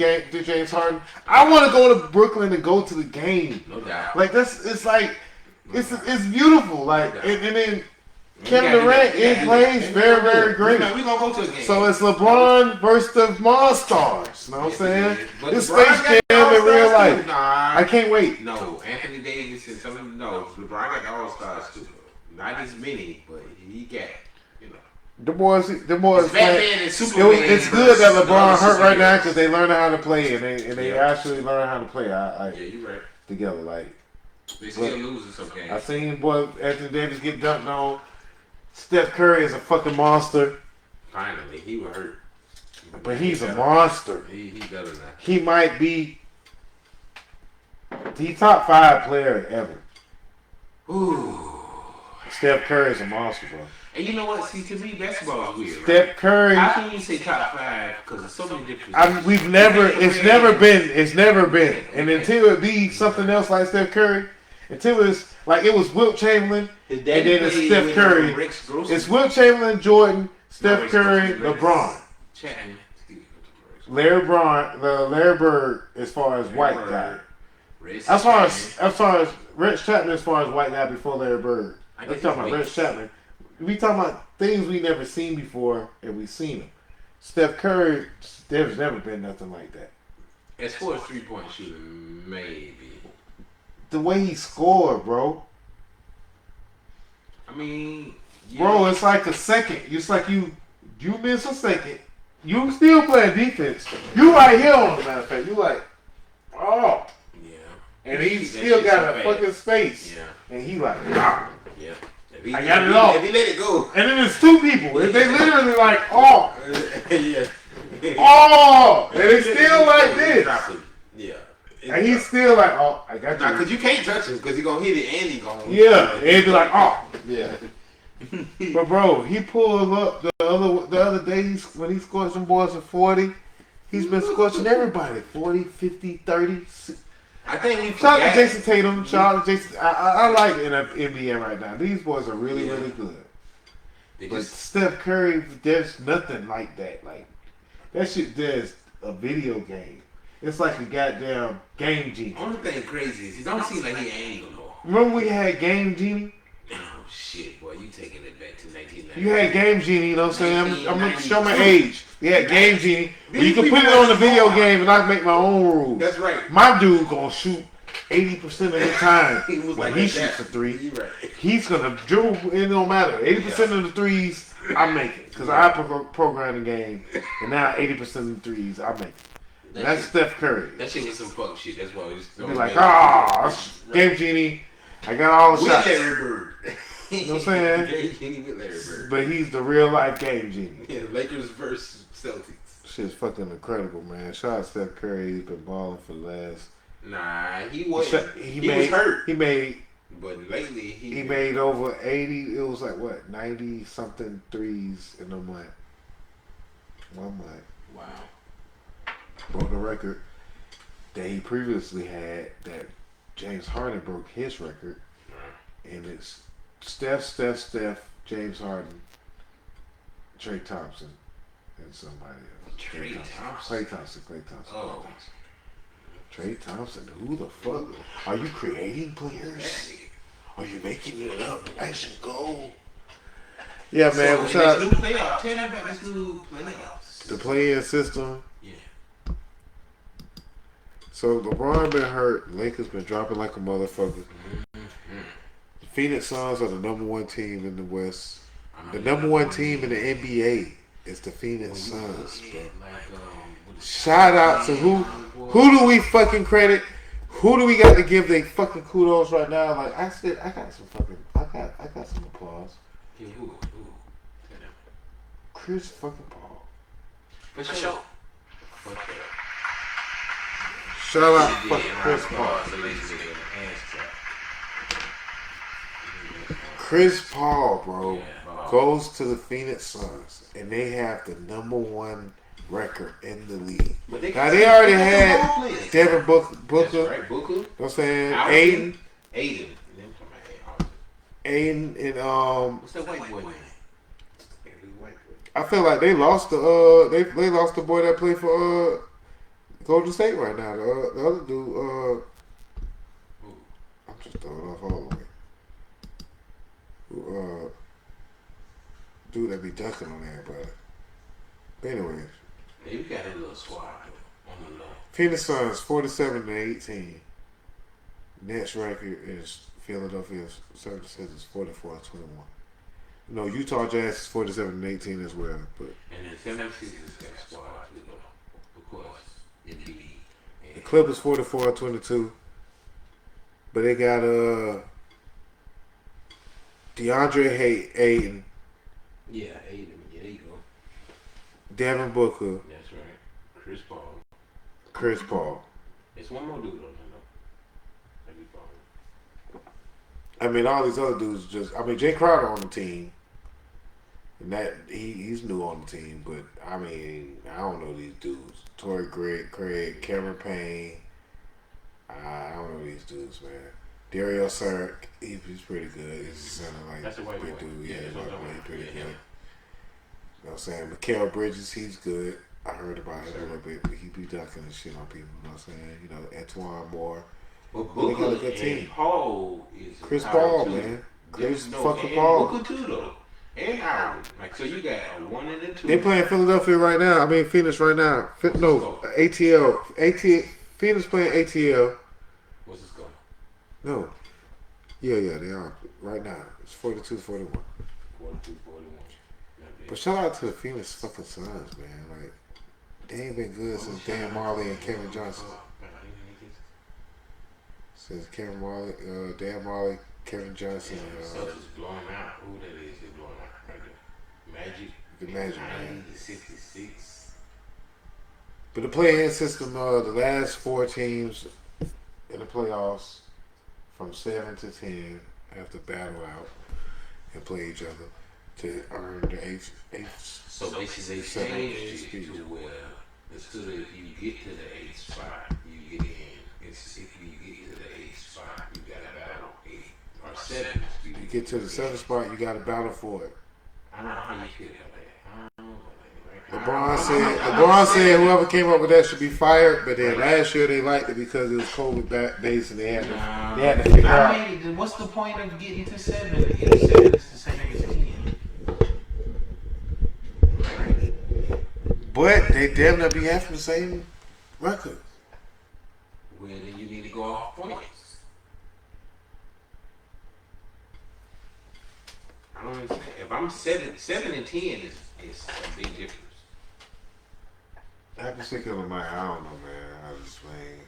James Harden. I want to go to Brooklyn and go to the game. No doubt. Like it's like it's beautiful. Like and then Kevin Durant plays very great. We gonna go to a game. So it's LeBron versus the Monstars. You know what I'm saying? But It's LeBron Space got Jam the in real All-Stars life. too. Nah. I can't wait. No, Anthony Davis and some of them. No, LeBron got the All-Stars too. Not as many, but he got, you know. The boys It's playing. Batman and Superman. It's good that versus LeBron the hurt right now superheroes. because they learn how to play and they Yeah. actually learn how to play. Yeah, you're right. Together like They still losing some games. I seen boy Anthony Davis get dunked on. Steph Curry is a fucking monster, Finally, he was hurt. but he's a monster. He better now. He might be the top 5 player ever. Ooh. Steph Curry is a monster, bro. And you know what? See, to me, basketball is weird. Right? Steph Curry. How can you say top 5? Because there's so many different. It's never been. And until it be something else like Steph Curry, until it's like it was Wilt Chamberlain, and then it's Steph Curry. It's Wilt Chamberlain, Jordan, Steph Curry, LeBron. Larry Bird as far as white guy. As far as Rich Chapman as far as white guy before Larry Bird. Let's talk about Rich Chapman. We talking about things we never seen before and we seen them. Steph Curry, there's never been nothing like that. As far as 3-point shooting, maybe. The way he scored, bro. I mean, yeah. Bro, it's like a second. It's like you miss a second. You still playing defense. You right here on the matter of fact. You like, oh. Yeah. And he still got a fucking space. Yeah. And he like, ah. Yeah. I got it all. If he let it go. And then there's 2 people. They literally like, oh. Yeah. Oh. And it's still like this. Yeah. And he's still like, oh, I got you. Nah, because you can't touch him because he's going to hit it and he's going to. Yeah. And he'd be like, oh. Yeah. But bro, he pulled up the other day when he scored some boys at 40. He's been scorching everybody. 40, 50, 30. I think we Shout out to Jason Tatum. Shout out to Jason. I like in the NBA right now. These boys are really good. But Steph Curry, there's nothing like that. Like that shit. There's a video game. It's like a goddamn Game Genie. Only thing crazy is he don't seem like he ain't no more. Remember we had Game Genie? Oh shit, boy, you taking it back to 1990. You had Game Genie, you know what I'm saying? I'm gonna show my age. We had Game Genie. Where you can put it on the video game and I make my own rules. That's right. My dude gonna shoot 80% of the time. He was when like he that. shoots a 3. You right. He's gonna dribble. It don't matter. 80% of the threes I make it because I program the game, and now 80% of the threes I make it. That's Steph Curry. That shit was some fuck shit. That's why we just Be like, Game Genie. I got all the shots. Larry Bird. You know what I'm saying? Game Genie with Larry Bird. But he's the real life Game Genie. Yeah, Lakers versus Celtics. Shit's fucking incredible, man. Shout out Steph Curry. He's been balling for the last. Nah, he wasn't. He made, was hurt. He made. But lately, he made over 80. It was like what 90 something threes in a month. 1 month. Wow. Broke the record that he previously had. That James Harden broke his record, and it's Steph, James Harden, Klay Thompson, and somebody else. Klay Thompson. Oh. Klay Thompson. Who the fuck? Are you creating players? Are you making it up as you go? Yeah, man. So, What's up? new playoff. Tell me about this new playoffs. The play-in system. Yeah. So LeBron been hurt. Lakers been dropping like a motherfucker. The Phoenix Suns are the number 1 team in the West. The number 1 team in the NBA is the Phoenix Suns, bro. Shout out to who do we fucking credit? Who do we got to give they fucking kudos right now? Like I said, I got some applause. Yeah, who? Chris fucking Paul. For sure. Shout out fucking Chris Paul. Chris Paul, bro. goes to the Phoenix Suns, and they have the #1 record in the league. But Now they already role had players. Devin Booker. That's right, Booker. You know what I'm saying? Aiden. Aiden, and What's that white boy name? I feel like they lost the they lost the boy that played for Golden State right now. The other dude, I'm just throwing off all the way. Dude that be dunking on everybody. But anyways, Yeah, you got a little squad on the low. Phoenix Suns 47-18. Next record is Philadelphia 76ers 44-21. No, Utah Jazz is 47-18 as well. But And then 76ers got a squad too, though. Of course, Embiid. the Clippers 44-22. But they got DeAndre Ayton, Yeah, Aiden. Yeah, there you go. Devin Booker, That's right. Chris Paul. Chris Paul. It's one more dude on there, though. That'd be fine. I mean, all these other dudes just. I mean, Jay Crowder on the team, and that he's new on the team. But I mean, I don't know these dudes. Torrey Craig, Cameron Payne. I don't know these dudes, man. Dario Saric, he's pretty good. He's a center, like That's a white big boy. dude. Yeah, Yeah, that's white what I'm boy, talking pretty about. good. Yeah. You know what I'm saying? Mikael Bridges, he's good. I heard about him a little bit, but he be ducking and shit on people. You know what I'm saying? You know, Antoine Moore. But They got a Booker good team. and Paul is Chris Howard Paul, too. man. Chris No, fucking and Paul. Booker too, though. And Howard. Like, so you got a 1 and a 2. They playing Philadelphia right now. I mean Phoenix right now. No, ATL. Phoenix playing ATL. What's his score? No. Yeah, they are right now. It's 42-41. 42-41. But shout out to the Phoenix fucking Suns, man. Like they ain't been good since Dan Marley and Kevin Johnson. Since Dan Marley, Kevin Johnson, Celtics blowing out. Who that is? They blowing out right there. Magic. the Magic, man. 66. But the play-in system, the last 4 teams in the playoffs from 7 to 10 have to battle out and play each other to earn the eighth So basically, they changed it to where instead of if you get to the 8th spot, you get in. It's if you get to the 8th spot, you got to battle 8 or 7. You get to the 7th spot, you got to battle for it. I don't know how you feel about that. I don't know about that. LeBron said whoever came up with that should be fired. But then last year they liked it because it was COVID based and they had to figure out. I mean, what's the point of getting to 7 if 7 is the same as 10? But they damn near be having the same record. Well, then you need to go off points. I don't understand. If I'm 7 and 10 is a big difference. That particular night, I don't know, man. I just mean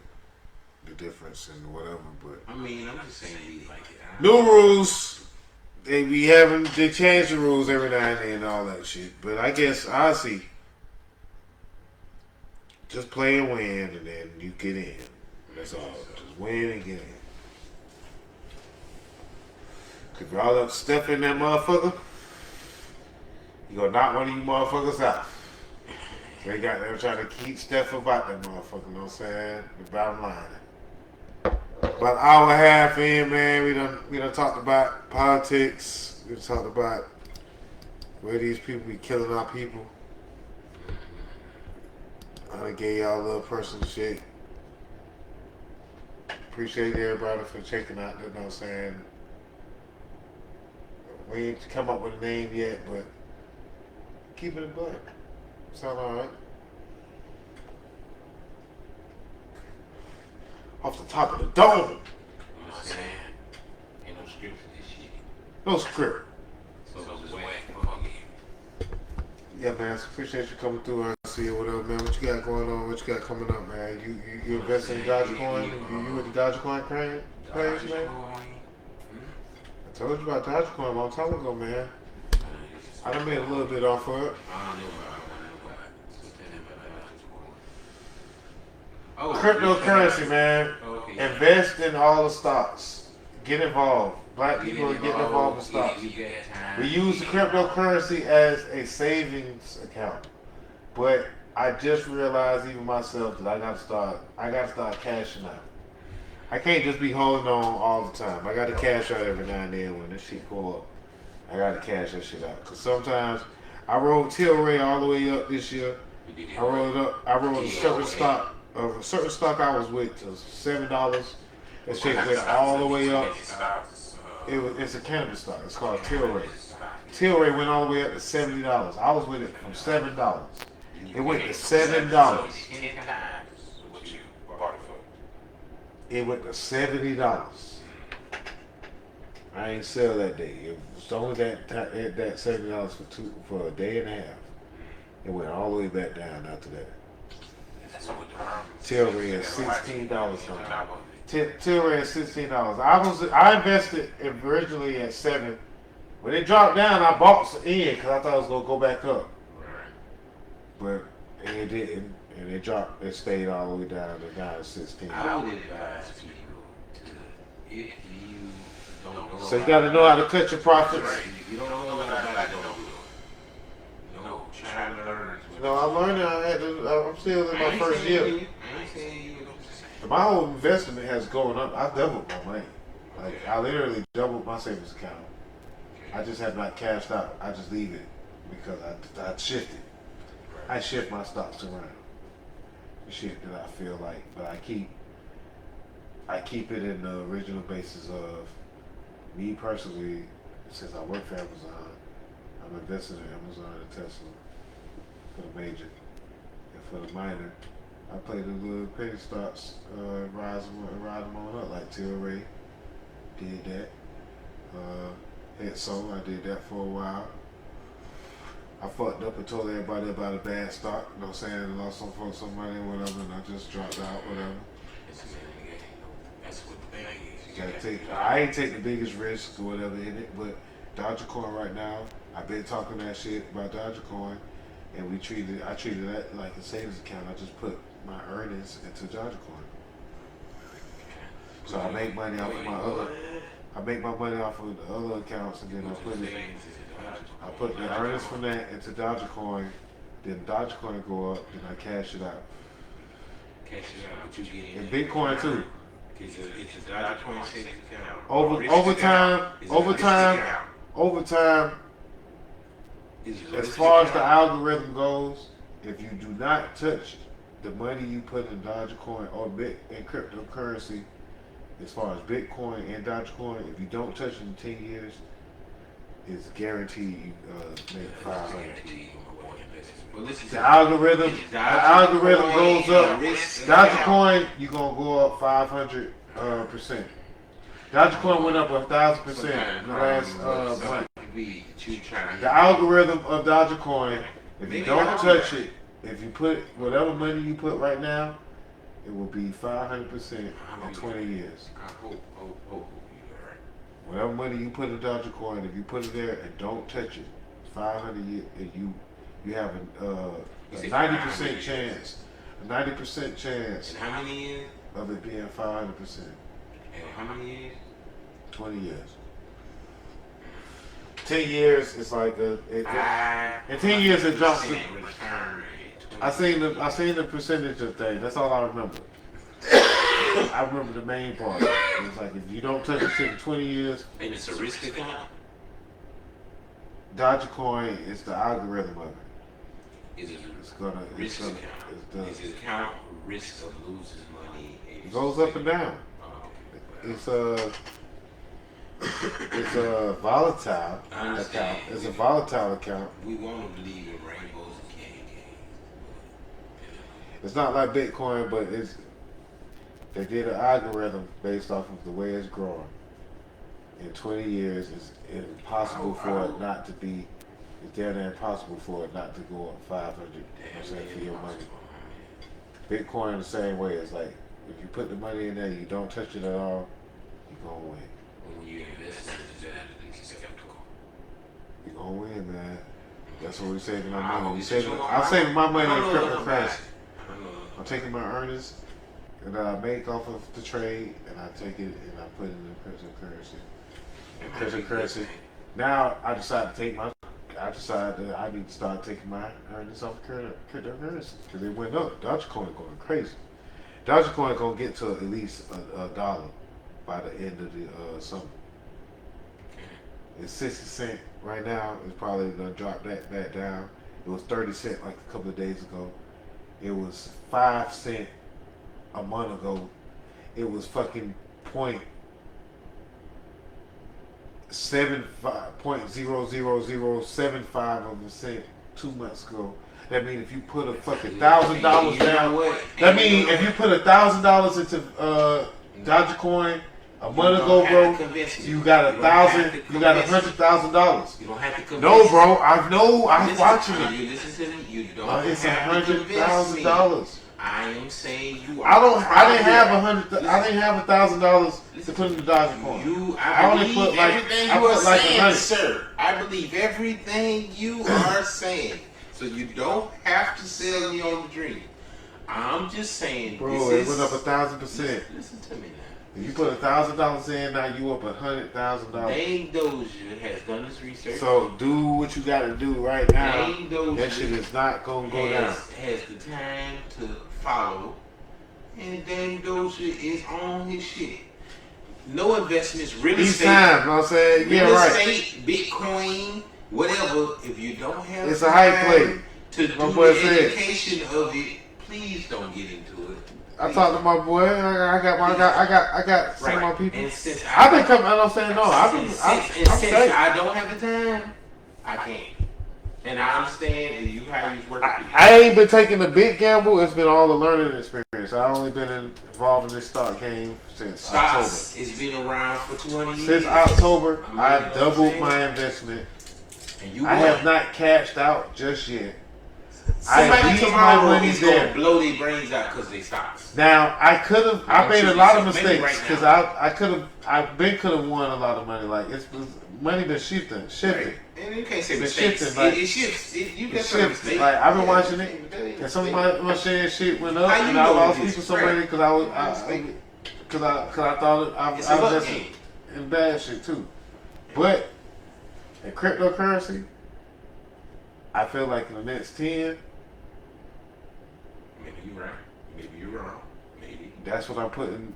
the difference and whatever. But I mean, I'm just saying we like it. new rules. They change the rules every now and then and all that shit. But I guess I see. Just play and win, and then you get in. That's all. Just win and get in. If y'all up Steph in that motherfucker, you gonna knock one of you motherfuckers out. They're trying to keep Steph about that motherfucker, you know what I'm saying? The bottom line. About an hour and a half in, man, we done talked about politics. We done talked about where these people be killing our people. I done gave y'all a little personal shit. Appreciate everybody for checking out, you know what I'm saying? We ain't come up with a name yet, but keep it a buck. Sound alright? Off the top of the dome. You know what I'm saying? Ain't no script for this shit. No script. So just whack. Fuck it. Yeah, man. Appreciate you coming through. I see you. What up, man? What you got going on? What you got coming up, man? You investing in Dogecoin? You with the Dogecoin page, man? I told you about Dogecoin a long time ago, man. I done made a little bit off of it. I don't know about Cryptocurrency, man. Okay. Invest in all the stocks. Get involved. Black people are getting involved in stocks. We use the cryptocurrency as a savings account, but I just realized even myself that I got to start cashing out. I can't just be holding on all the time. I got to cash out every now and then when this shit go up. I got to cash that shit out because sometimes I rolled Tilray all the way up this year. I rolled a certain stock I was with to $7. That shit went all the way up. It's a cannabis stock. It's called Tilray. Tilray went all the way up to $70. I was with it from $7. It went to $7. It went to $70. I ain't sell that day. It was only that $70 for a day and a half. It went all the way back down after that. Tilray is $16 something. Tilray is $16. I invested originally at $7. When it dropped down, I bought some in because I thought it was gonna go back up. But it didn't, and it dropped. It stayed all the way down to 16. I would advise people to, if you don't know. So you got to know how to cut your profits. If you don't know about it, don't do it. No, try to learn. No, I'm learning. I'm still in my first year. I ain't saying you. My whole investment has gone up. I doubled my money. Like I literally doubled my savings account. I just have not cashed out. I just leave it because I shifted. I shift my stocks around. The shit that I feel like, but I keep it in the original basis of me personally. Since I work for Amazon, I'm invested in Amazon and Tesla for the major, and for the minor, I play the little penny stocks, ride them on up like Tilray. Did that. I did that for a while. I fucked up and told everybody about a bad stock. You know what I'm saying? I lost some money or whatever, and I just dropped out, whatever. That's what the thing is. You gotta take. I ain't take the biggest risk or whatever in it, but DOZHATOLDYA.COM right now, I've been talking that shit about DOZHATOLDYA.COM, and I treated that like a savings account. I just put my earnings into DOZHATOLDYA.COM. So I make money off of my other accounts, and then I put the earnings from that into DOZHATOLDYA.COM. Then DOZHATOLDYA.COM go up, then I cash it out. But you get And Bitcoin too. It's a DOZHATOLDYA.COM savings account. Over time, as far as the algorithm goes, if you do not touch the money you put in DOZHATOLDYA.COM or in cryptocurrency, as far as Bitcoin and DOZHATOLDYA.COM, if you don't touch it in 10 years, it's guaranteed you make 500. The algorithm goes up. DOZHATOLDYA.COM, you gonna go up 500%. DOZHATOLDYA.COM went up 1,000% in the last month. The algorithm of DOZHATOLDYA.COM, if you don't touch it, if you put whatever money you put right now, it will be 500% in 20 years. Whatever money you put in DOZHATOLDYA.COM, if you put it there and don't touch it, 500 years, you have a 90% chance. A 90% chance. And how many years? Of it being 500%. And how many years? 20 years. 10 years, it's like in 10 years it drops. I seen the percentage of things. That's all I remember. I remember the main part. It was like if you don't touch the shit in 20 years. And it's a risk account. DOZHATOLDYA.COM is the algorithm of it. Is it risk account? Is it account risk of losing money? It goes up and down. It's a volatile account. It's a volatile account. We want to believe in rainbows and candy canes. It's not like Bitcoin, but they did an algorithm based off of the way it's growing. In 20 years, it's impossible for it not to be. It's damn near impossible for it not to go up 500% for your money. Bitcoin the same way. It's like if you put the money in there, you don't touch it at all, you're gonna win. When you invest in it's skeptical. You're gonna win, man. That's what we're saving our money. I'm saving my money in cryptocurrency. I'm taking my earnings that I make off of the trade, and I take it and I put it in cryptocurrency. Cryptocurrency. Now I decided to take my. I decided that I need to start taking my earnings off cryptocurrency because it went up. Dogecoin going crazy. Dogecoin gonna get to at least a dollar by the end of the summer. It's 60 cents right now. It's probably gonna drop that back down. It was 30 cents like a couple of days ago. It was 5 cents a month ago. It was fucking point 0.00075 of a cent 2 months ago. That means if you put a fucking $1,000 down, that means if you put $1,000 into Dogecoin a month ago, bro, you got $1,000. You got $100,000. You don't have to convince No, bro, I know. I'm watching it. You listen to me. You don't. It's have to convince me. $100,000. I am saying you. I didn't have $1,000 to put in the Dogecoin. I only believe put like everything I you put are like saying, 100. sir. I believe everything you are saying. So you don't have to sell me on the dream. I'm just saying, Bro, it went up 1,000%. Listen to me now. If you put $1,000 in, now you up $100,000. Dame Doja has done this research. So do what you got to do right now. Dame Doja That shit is not gonna go down. has the time to follow, and Dame Doja is on his shit. No investments, real Each estate, time, you know what I'm saying? Yeah, real right. estate, Bitcoin, whatever. If you don't have It's a hype time play. to do My boy the said. education of it, please don't get into it. I talked to my boy. And I got some of my people. And since I've been coming. I don't say no. I'm since straight. I don't have the time, I can't. And I understand you how you work. I ain't been taking the big gamble. It's been all the learning experience. I only been involved in this stock game since October. Stocks, it's been around for 20 years. Since October, I mean, I've you know what I'm doubled saying? my investment. And you I won. have not cashed out just yet. Somebody leave my tomorrow money is there. gonna blow their brains out because they stocks. Now I could have. I Don't made a shoot lot of yourself. Maybe mistakes right because now. I could have. Could have won a lot of money. Like money been shifting. Right. And you can't say It's mistakes. shifting, like- It shifts. You It's got some mistakes. shifting. Like I've been Yeah, watching it, and some of my share shit went up, How you and I know lost this? people some Right. money because I thought I It's a luck invested game. in bad shit too. But in cryptocurrency, I feel like in the next 10, Maybe you're right. Maybe you're wrong. Maybe. that's what I'm putting.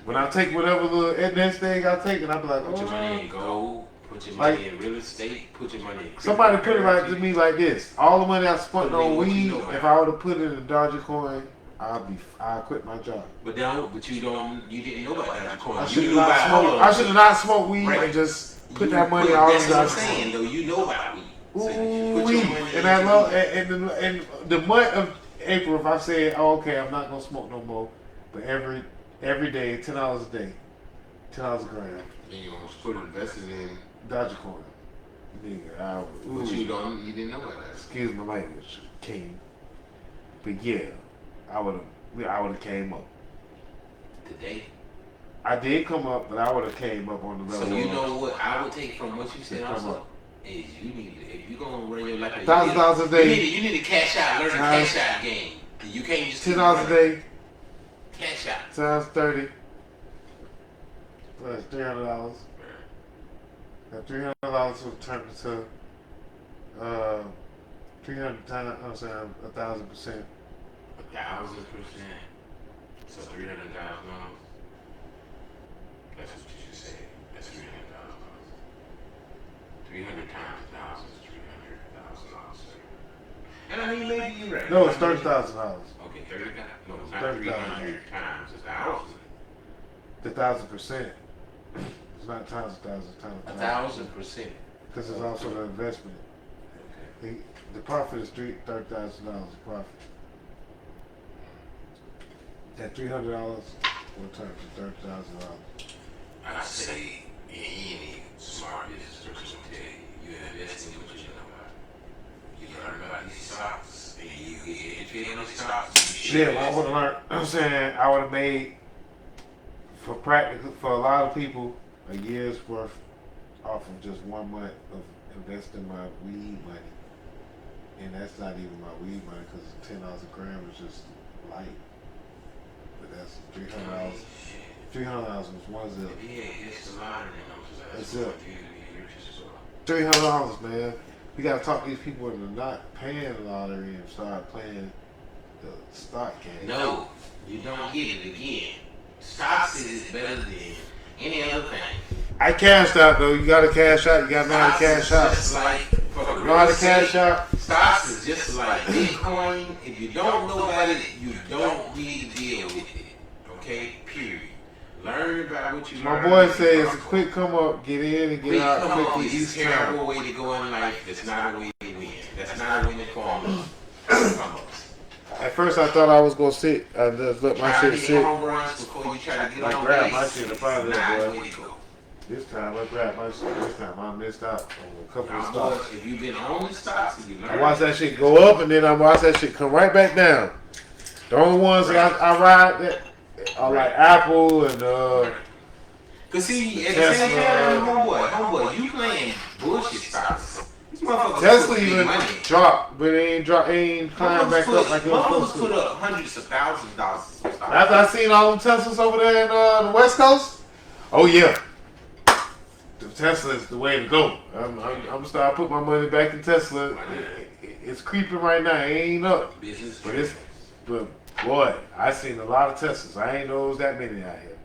When I take whatever the next thing I take, and I be like, Put your money in oh. gold. Put your money Like- in real estate. Put your money in Somebody put it like to cryptocurrency. me like this: all the money I spent Put it in on what you weed, know about. if I would have put it in Dogecoin, I'll quit my job. But you didn't know about Dogecoin. I You should knew have not about smoked. hold I on. should have not smoked weed Right. and just put You that money all in That's what I'm saying, Dogecoin. though. You know about weed. So you Ooh, put weed. your money And I into love weed. and the month of April. If I said, oh, okay, I'm not gonna smoke no more, but every day, $10 a day, $10 a gram, Then you want to put invested in, Dogecoin. Nigga, but you didn't know about that. excuse my language, King. But yeah, I would have came up. Today. I did come up, but I would have came up on the So level. you know what I would take from what you said Come also on. is you need to, if you're gonna run your life, $1,000 a day. You need to cash out, learn the Times- cash out game. You can't just $10 a day cash out. times 30 plus $300. That $300 will turn into 300 times. I'm saying 1,000%. 1,000%. So $300,000. That's what you should say. That's $300,000. 300 times 1,000 is $300,000. And I mean, maybe you're right. No, it's $30,000. Okay, 30,000. No, it's not 30,000. 300 times 1,000. The 1,000%. It's not times 1,000. Times 1,000%. Because it's also the investment. Okay. The profit is $30,000 profit. That $300 will turn to $30,000. I say any smart business person will tell you, you invest in what you know about. You learn about these stocks, and you get educated on these stocks. Yeah, well, I would have learned. I'm saying I would have made for a lot of people a year's worth off of just 1 month of investing my weed money, and that's not even my weed money because $10 a gram is just light. That's $300. $300 was one zip. Yeah, it's a lottery numbers. That's it. $300, man. We gotta talk to these people that are not paying the lottery and start playing the stock game. No, you don't get it again. Stocks is better than any other thing. I cashed out though. You gotta cash out. You gotta know how to cash out. Just like for the Know how to cash out. Stocks is just like Bitcoin. If you don't know about it, you don't need to deal with it. Okay? Period. Learn about what you My learn. boy says it's a quick come up, get in and get Quick out come up quickly is each a time. terrible way to go in life. That's not a way to win. That's not a winning formula. Come up. At first I thought I was gonna sit. I just let my Try to shit hit sit. home runs before you try to get Like on grab base. my shit and find It's it, not boy. the way to go. This time I grabbed my shit. This time I missed out on a couple of Now, stocks. boys, if you've been on the stocks and you learn, I watch that shit go up and then I watch that shit come right back down. The only ones that I ride that are like Apple and cause see, at the same time, homeboy, you playing bullshit stocks. These motherfuckers Tesla put big even money. dropped, but it ain't climbed back up like it was Motherfuckers supposed put to. up hundreds of thousands of dollars in stocks. After I seen all them Teslas over there in the West Coast, oh yeah, the Tesla is the way to go. I'm gonna start putting my money back in Tesla. It's creeping right now. It ain't up, Business, but boy, I seen a lot of Teslas. I ain't know it was that many out here.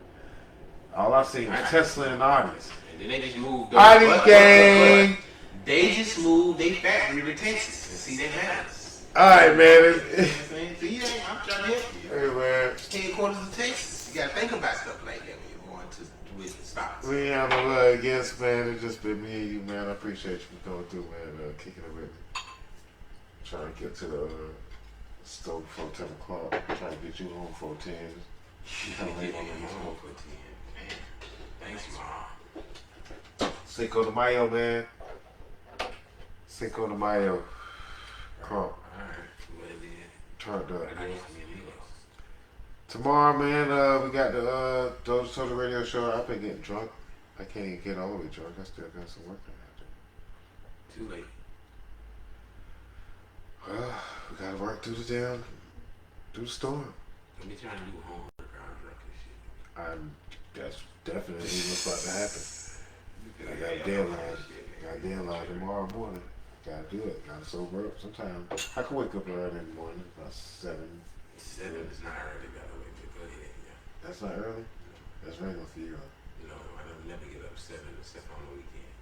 All I seen was Tesla and Audis. and then they just moved. Audi gang. They just moved their factory to Texas and see that matters. All right, man. See, I'm trying to help you. Hey man, Headquarters of Texas. You gotta think about stuff like that when you're going to with the stocks. we ain't have no love against, man. It's just been me and you, man. I appreciate you for coming through, man. Kicking it with me. Trying to get to the store before 10 o'clock. Trying to get you home before 10. You kind of late on the home for 10. Man, thanks, Mom. Cinco de Mayo, man. Cinco de Mayo. Crunk. Alright, well then, Turned up. I guess me and Leo. Tomorrow, man, we got the Doja Total Radio Show. I've been getting drunk. I can't even get all the way drunk. I still got some work to Too late. do. Well, we gotta work through the storm. Don't be trying to do homework around drunk and shit. That's definitely what's about to happen. I got a deadline. Got a deadline tomorrow morning. Gotta do it. Gotta sober up. Sometimes I can wake up early in the morning, about 7. 7 is not early, by the way, but go ahead, yeah. That's not early. That's regular for you. You know, I don't never get up 7 except on the weekend.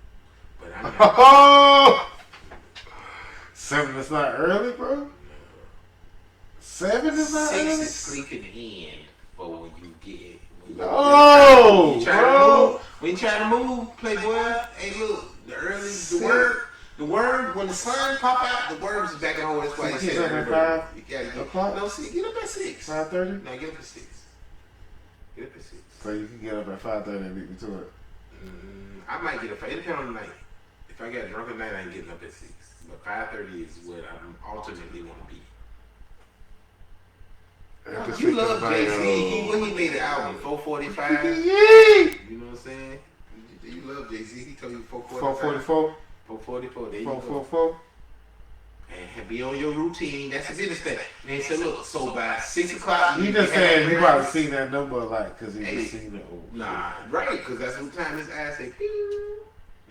But I'm not. Oh, 7 is not early, bro. 7 is not 6 early. is sleeping in for when you get. No, when you try to bro. move, when you try to move, playboy. Hey, look, the word, when the sun pop out, the words is back at home. That's why So you get said up at everybody. 5 You gotta get o'clock? No, see, get up at 6. 5:30. No, get up at 6. Get up at 6. So you can get up at 5:30 and beat me to it. I might get up. It depends on the night. If I got drunk at night, I ain't getting up at 6. But 5:30 is what I ultimately want to be. You love Jay-Z. When he made the album, 445. Yee! You know what I'm saying? You love Jay-Z. He told you 445. 444. 444. There you go. 444. And be on your routine. That's a business thing. Man, so look, so by 6 o'clock. You just saying you probably seen that number a lot because he just seen it. Nah, right, because that's what time his ass say, pew,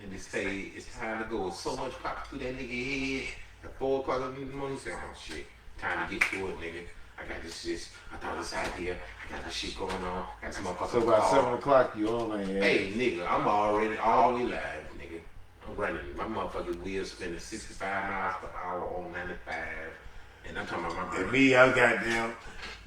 and they say it's time to go. So much pop through that nigga head at 4 o'clock in the morning. He say, oh shit, time to get to it, nigga. I got this shit. I thought this idea. I got this shit going on. Got some motherfuckers. So by 7 o'clock you on there. Hey, nigga, I'm already all the way live, nigga. I'm running. My motherfucking wheel spinning 65 miles per hour on 95. And I'm talking about my And brain. me, I goddamn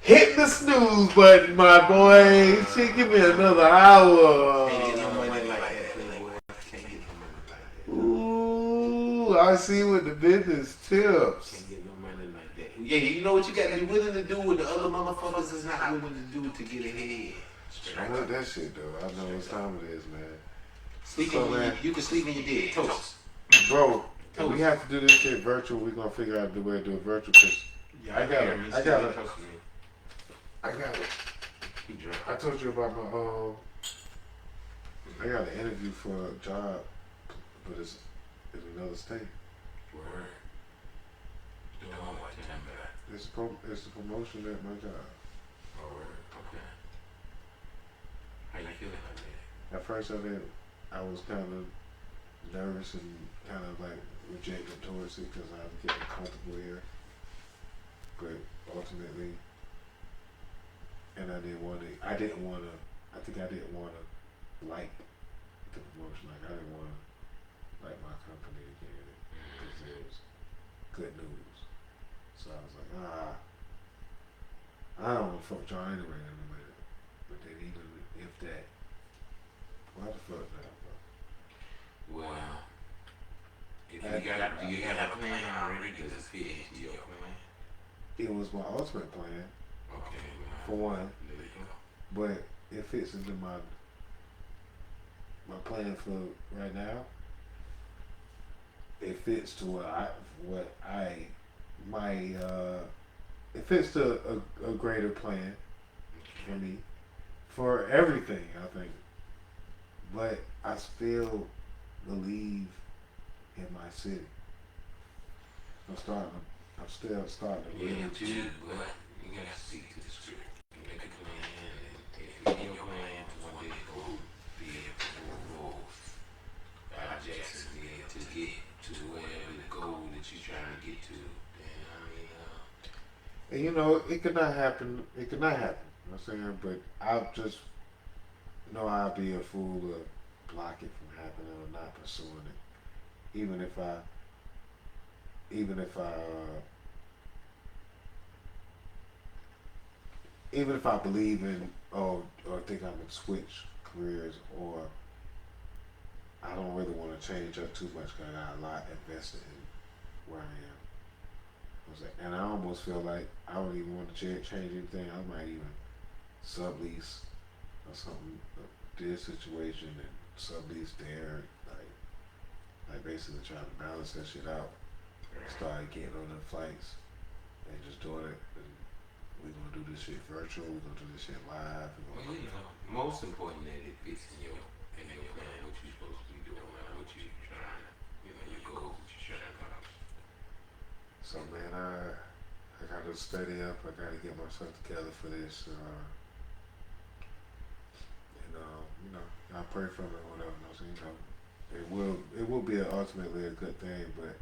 hitting the snooze button, my boy. Shit, give me another hour. Can't get no money like that, playboy. Can't get no money like that. Ooh, I see what the business tips. Can't get no money like that. Yeah, you know what you got to be willing to do what the other motherfuckers is not willing to do to get ahead. I want that shit though. I know what time it is, man. Sleeping So, when man. you can sleep when you're dead. Toast. Bro, we have to do this shit virtual. We're gonna figure out the way to do it virtual. Cause I got it. I got it. I got it. He drunk. I told you about my I got an interview for a job, but it's in another state. Word. Doing what? Tell me that. It's a promotion at my job. Oh, word. Okay. at first I was kind of nervous and kind of like rejected towards it because I'm getting comfortable here. But ultimately, and I think I didn't want to like the promotion. Like I didn't want to like my company again because it was good news. So I was like, I don't want to fuck y'all anyway in a minute. But then even if that, why the fuck now, bro? Well, if do you have a plan already? Does it fit into your plan? It was my ultimate plan, Okay, for well, one, there you go. but it fits into my plan for right now. It fits to it fits to a greater plan for me, for everything, I think. But I still believe in my city. I'm still starting to Yeah, believe. too, but you gotta stick to the script. You make a plan, and if you your plan to one day go be able to move forward by Jackson Jacksonville to get to whatever the goal that you're trying to get to, then I mean, And you know, it could not happen. It could not happen. You know what I'm saying? But I just know I'd be a fool to block it from happening or not pursuing it. Even if I, even if I believe in or think I'm gonna switch careers, or I don't really want to change up too much because I got a lot invested in where I am. And I almost feel like I don't even want to change anything. I might even sublease or something this situation and sublease there, like basically trying to balance that shit out. Start getting on the flights and just doing it. And we're gonna do this shit virtual. We're gonna do this shit live. well, you know, most important that it fits in your plan, what you're supposed to be doing, like what you're trying, your goals that you're trying to accomplish. So man, I gotta study up. I gotta get myself together for this. And I pray for me or whatever. So, it will be ultimately a good thing, but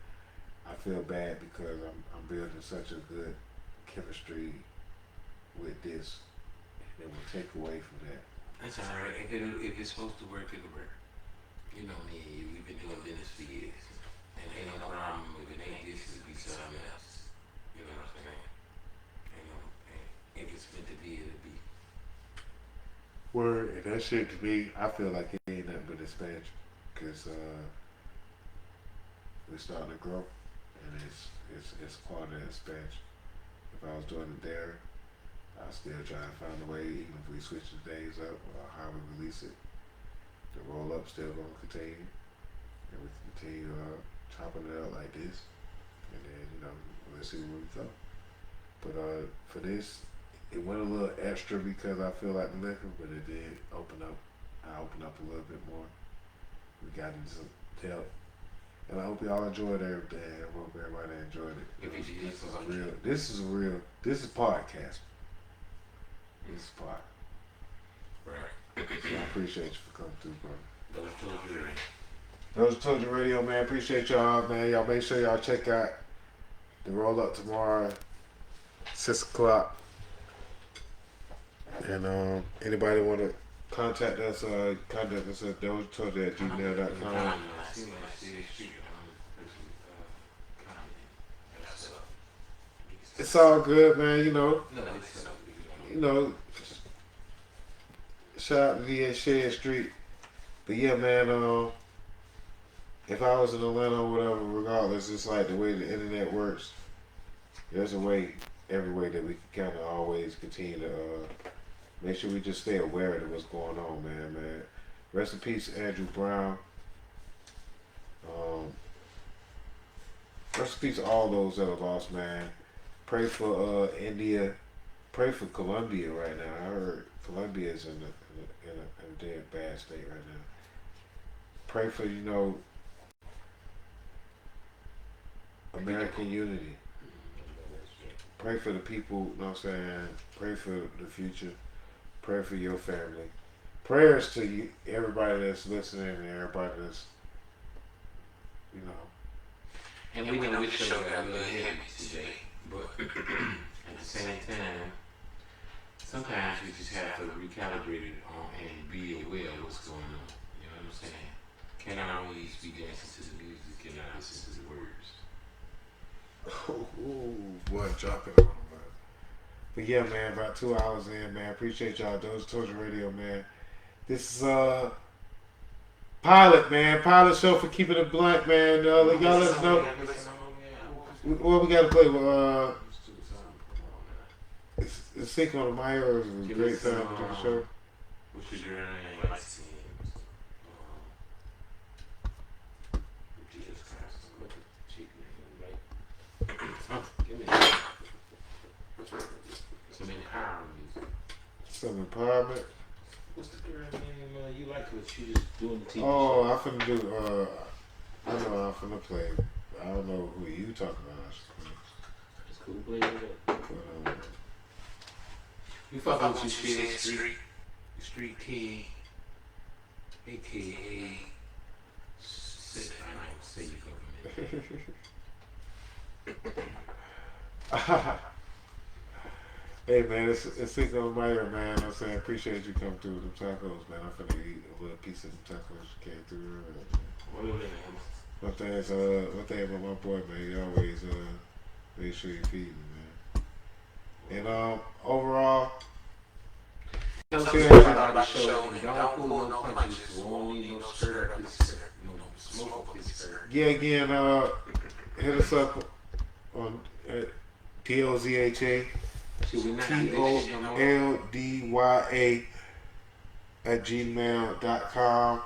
I feel bad because I'm building such a good chemistry with this, and it will take away from that. That's alright. If it's supposed to work, it'll work. You know me and you, we've been doing business for years. And ain't no problem if it ain't this, it'll be something else. You know what I'm saying? And if it's meant to be, it'll be. Word, and that shit to me, I feel like it ain't nothing but expansion, cause we're starting to grow, and it's part of the expansion. If I was doing it there, I still try to find a way, even if we switch the days up or how we release it. The roll up still gonna continue, and we can continue chopping it out like this, and then let's see where we go. But for this, it went a little extra because I feel like the liquor, but it did open up. I opened up a little bit more. We got into some depth, and I hope y'all enjoyed everything. I hope everybody enjoyed it. If you did, This is real. This is podcast. This is part. Right. So I appreciate you for coming through, bro. Those Those Told You Radio, man. Appreciate y'all, man. Y'all make sure y'all check out the roll up tomorrow, 6 o'clock. And anybody want to contact us at DOZHATOLDYA.COM. I see when I see this street, It's all good, man. No, it's Shout out to the Shed Street. But yeah, man. If I was in Atlanta or whatever, regardless, it's like the way the internet works. There's a way, every way that we can kind of always continue to make sure we just stay aware of what's going on, man. Rest in peace, Andrew Brown. Rest in peace to all those that are lost, man. Pray for India. Pray for Colombia right now. I heard Colombia is in a dead bad state right now. Pray for American unity. Pray for the people. You know what I'm saying? Pray for the future. Pray for your family. Pray prayers to you, everybody that's listening and everybody that's, you know. And we know this show got a little heavy today, but at the same time, sometimes we just have to recalibrate it and be aware of what's going on. You know what I'm saying? Can't always be dancing to the music and not listen to the words. Ooh, boy, dropping on them, man. But yeah, man, about 2 hours in, man. Appreciate y'all. DOZHATOLDYA Radio, man. This is pilot, man. Pilot show for keeping it blunt, man. Y'all let us know. What we gotta play with? It's Sync on the Maya, or is it a great time to do the show? What's your girl name? Like Jesus Christ, what the chick name? Like, give me some empowerment music. Some empowerment. What's the girl name? You like her? She just doing the TV Oh, show. I'm finna do. I know I'm finna play. I don't know who you talking about. It's cool. Play with that. But, You fucking with your shit, street kid, aka sit down and say you government. Hey man, it's Sync on the Maya, man. I'm saying appreciate you coming through with them tacos, man. I'm finna eat a little piece of them tacos you came through earlier. What are they? One thing about my boy, man, he always make sure you feed me, man. And overall, Tell us about the show. Don't pull no punches. We won't need no skirt up his skirt. No smoke up his skirt. yeah, again, hit us up on DOZHA TOLDYA @gmail.com.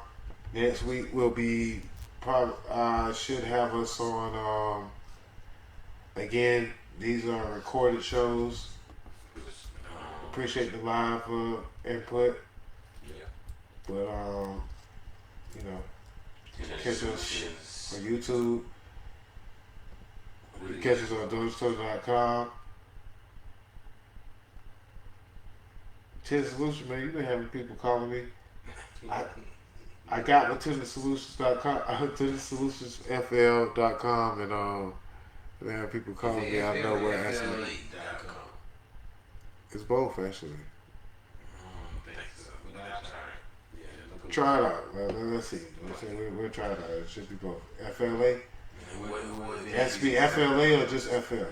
Next week we'll be probably should have us on again, these are recorded shows. Appreciate the live input. Yeah. But you know, catch us on YouTube. Catch us on DOZHATOLDYA.com. Ted Solution, man, you've been having people calling me. I got with TenderSolutions.com, TenderSolutionsFL.com, and man, people calling me. I know where actually. It's both actually. Try it out. Let's see. We'll try it out. It should be both. FLA. It has to be FLA or just FL.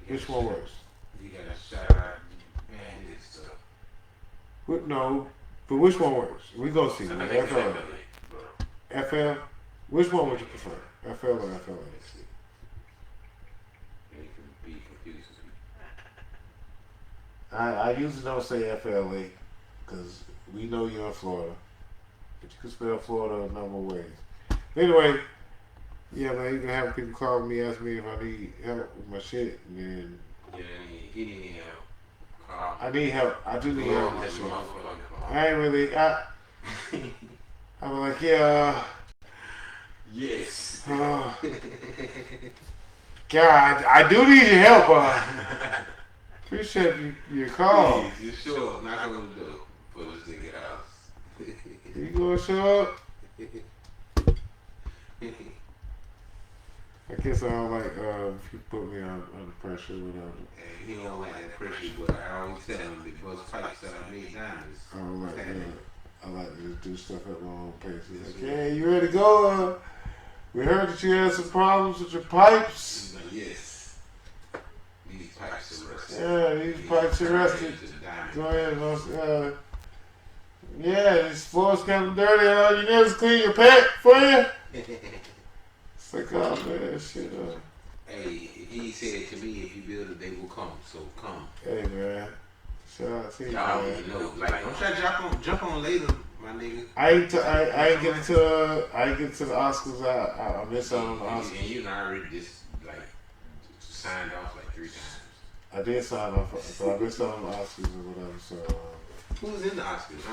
Which one works? You gotta shout out bandit stuff. No, but which one works? We go see. FL. FL. Which one would you prefer? FL or FLA? I usually don't say FLA because we know you're in Florida, but you can spell Florida a number of ways. Anyway, yeah, man, you can have people call me, ask me if I need help with my shit, and then He need help. I need help. I do need help with my shit. I ain't really. I'm like, yeah. Yes. God, I do need your help. Appreciate your call. You sure? Knock on the door for this nigga house. You gonna show up? I guess I don't like if you put me under pressure or whatever. Hey, he don't like that pressure, but I always tell him the bust pipes that I made diamonds. I don't like that. I like to just do stuff at my own pace. He's like, hey, you ready to go? We heard that you had some problems with your pipes. He's like, yes. These pipes are rusted. Yeah, these pipes are rusted. Go ahead. Yeah, these floors kind of dirty. You never clean your pet for you? It's like, oh man, shit. Hey, he said to me, if you build it, they will come. So come. Hey man, shout out to you, Y'all man. already know. Like, don't try to jump on later, my nigga. I ain't get to the Oscars. I missed out on the Oscars. And you already just like signed off like 3 times. I did sign off, so I missed out on the Oscars or whatever. So who's in the Oscars?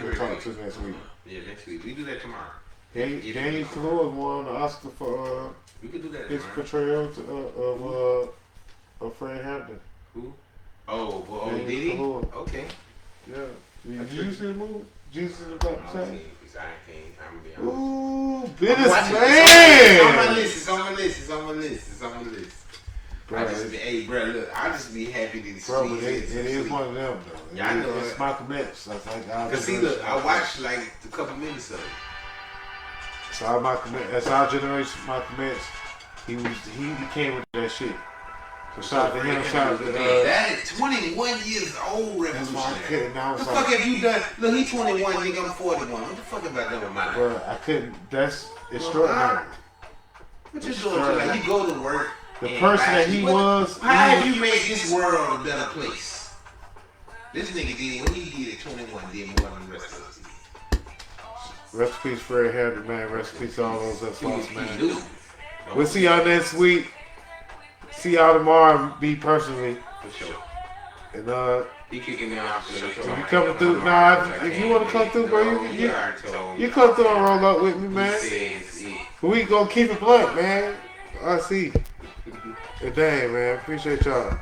we'll talk to next week. Yeah, next week. We do that tomorrow. Danny Kaluuya won the Oscar for We could do that his tomorrow. portrayal of Fred Hampton. Who? Oh, well, Danny did he? Kaluuya. Okay. Yeah. Did you see the movie? Jesus is about to say? I'm gonna be honest. Ooh, I'm business watching it. man. It's on my list. It's on my list. It's on my list. It's on my list. Bro, I just be, hey, bro, look, I just be happy to see bro, but it. it is one of them though. Yeah, I know It's it. Malcolm X. I think Cause see, look, I watched like a couple minutes of it. So our Malcolm X, that's our generation. Malcolm X. He became with that shit. So shout out to him. Shout out to that is 21 years old, that's why I revolutionary. couldn't. I What was the like, fuck have you done? Look, he 21, nigga, I'm 41. What the fuck have I done with my life? bro, I couldn't. That's extraordinary. What you doing? Like, you go to work. The and person like, that he was. How have you made this world a better place? This nigga did, when he did at 21, did more than the rest of us did. Rest in peace, Fred Hampton, man. Rest in peace, to all those that's lost, He man. do. We'll see y'all next week. See y'all tomorrow, me personally. For sure. And He kicking me off. if you coming through, if you want to come through, bro, you come through and roll up with me, man. We gonna keep it blunt, man. I see. Hey, dang, man. Appreciate y'all.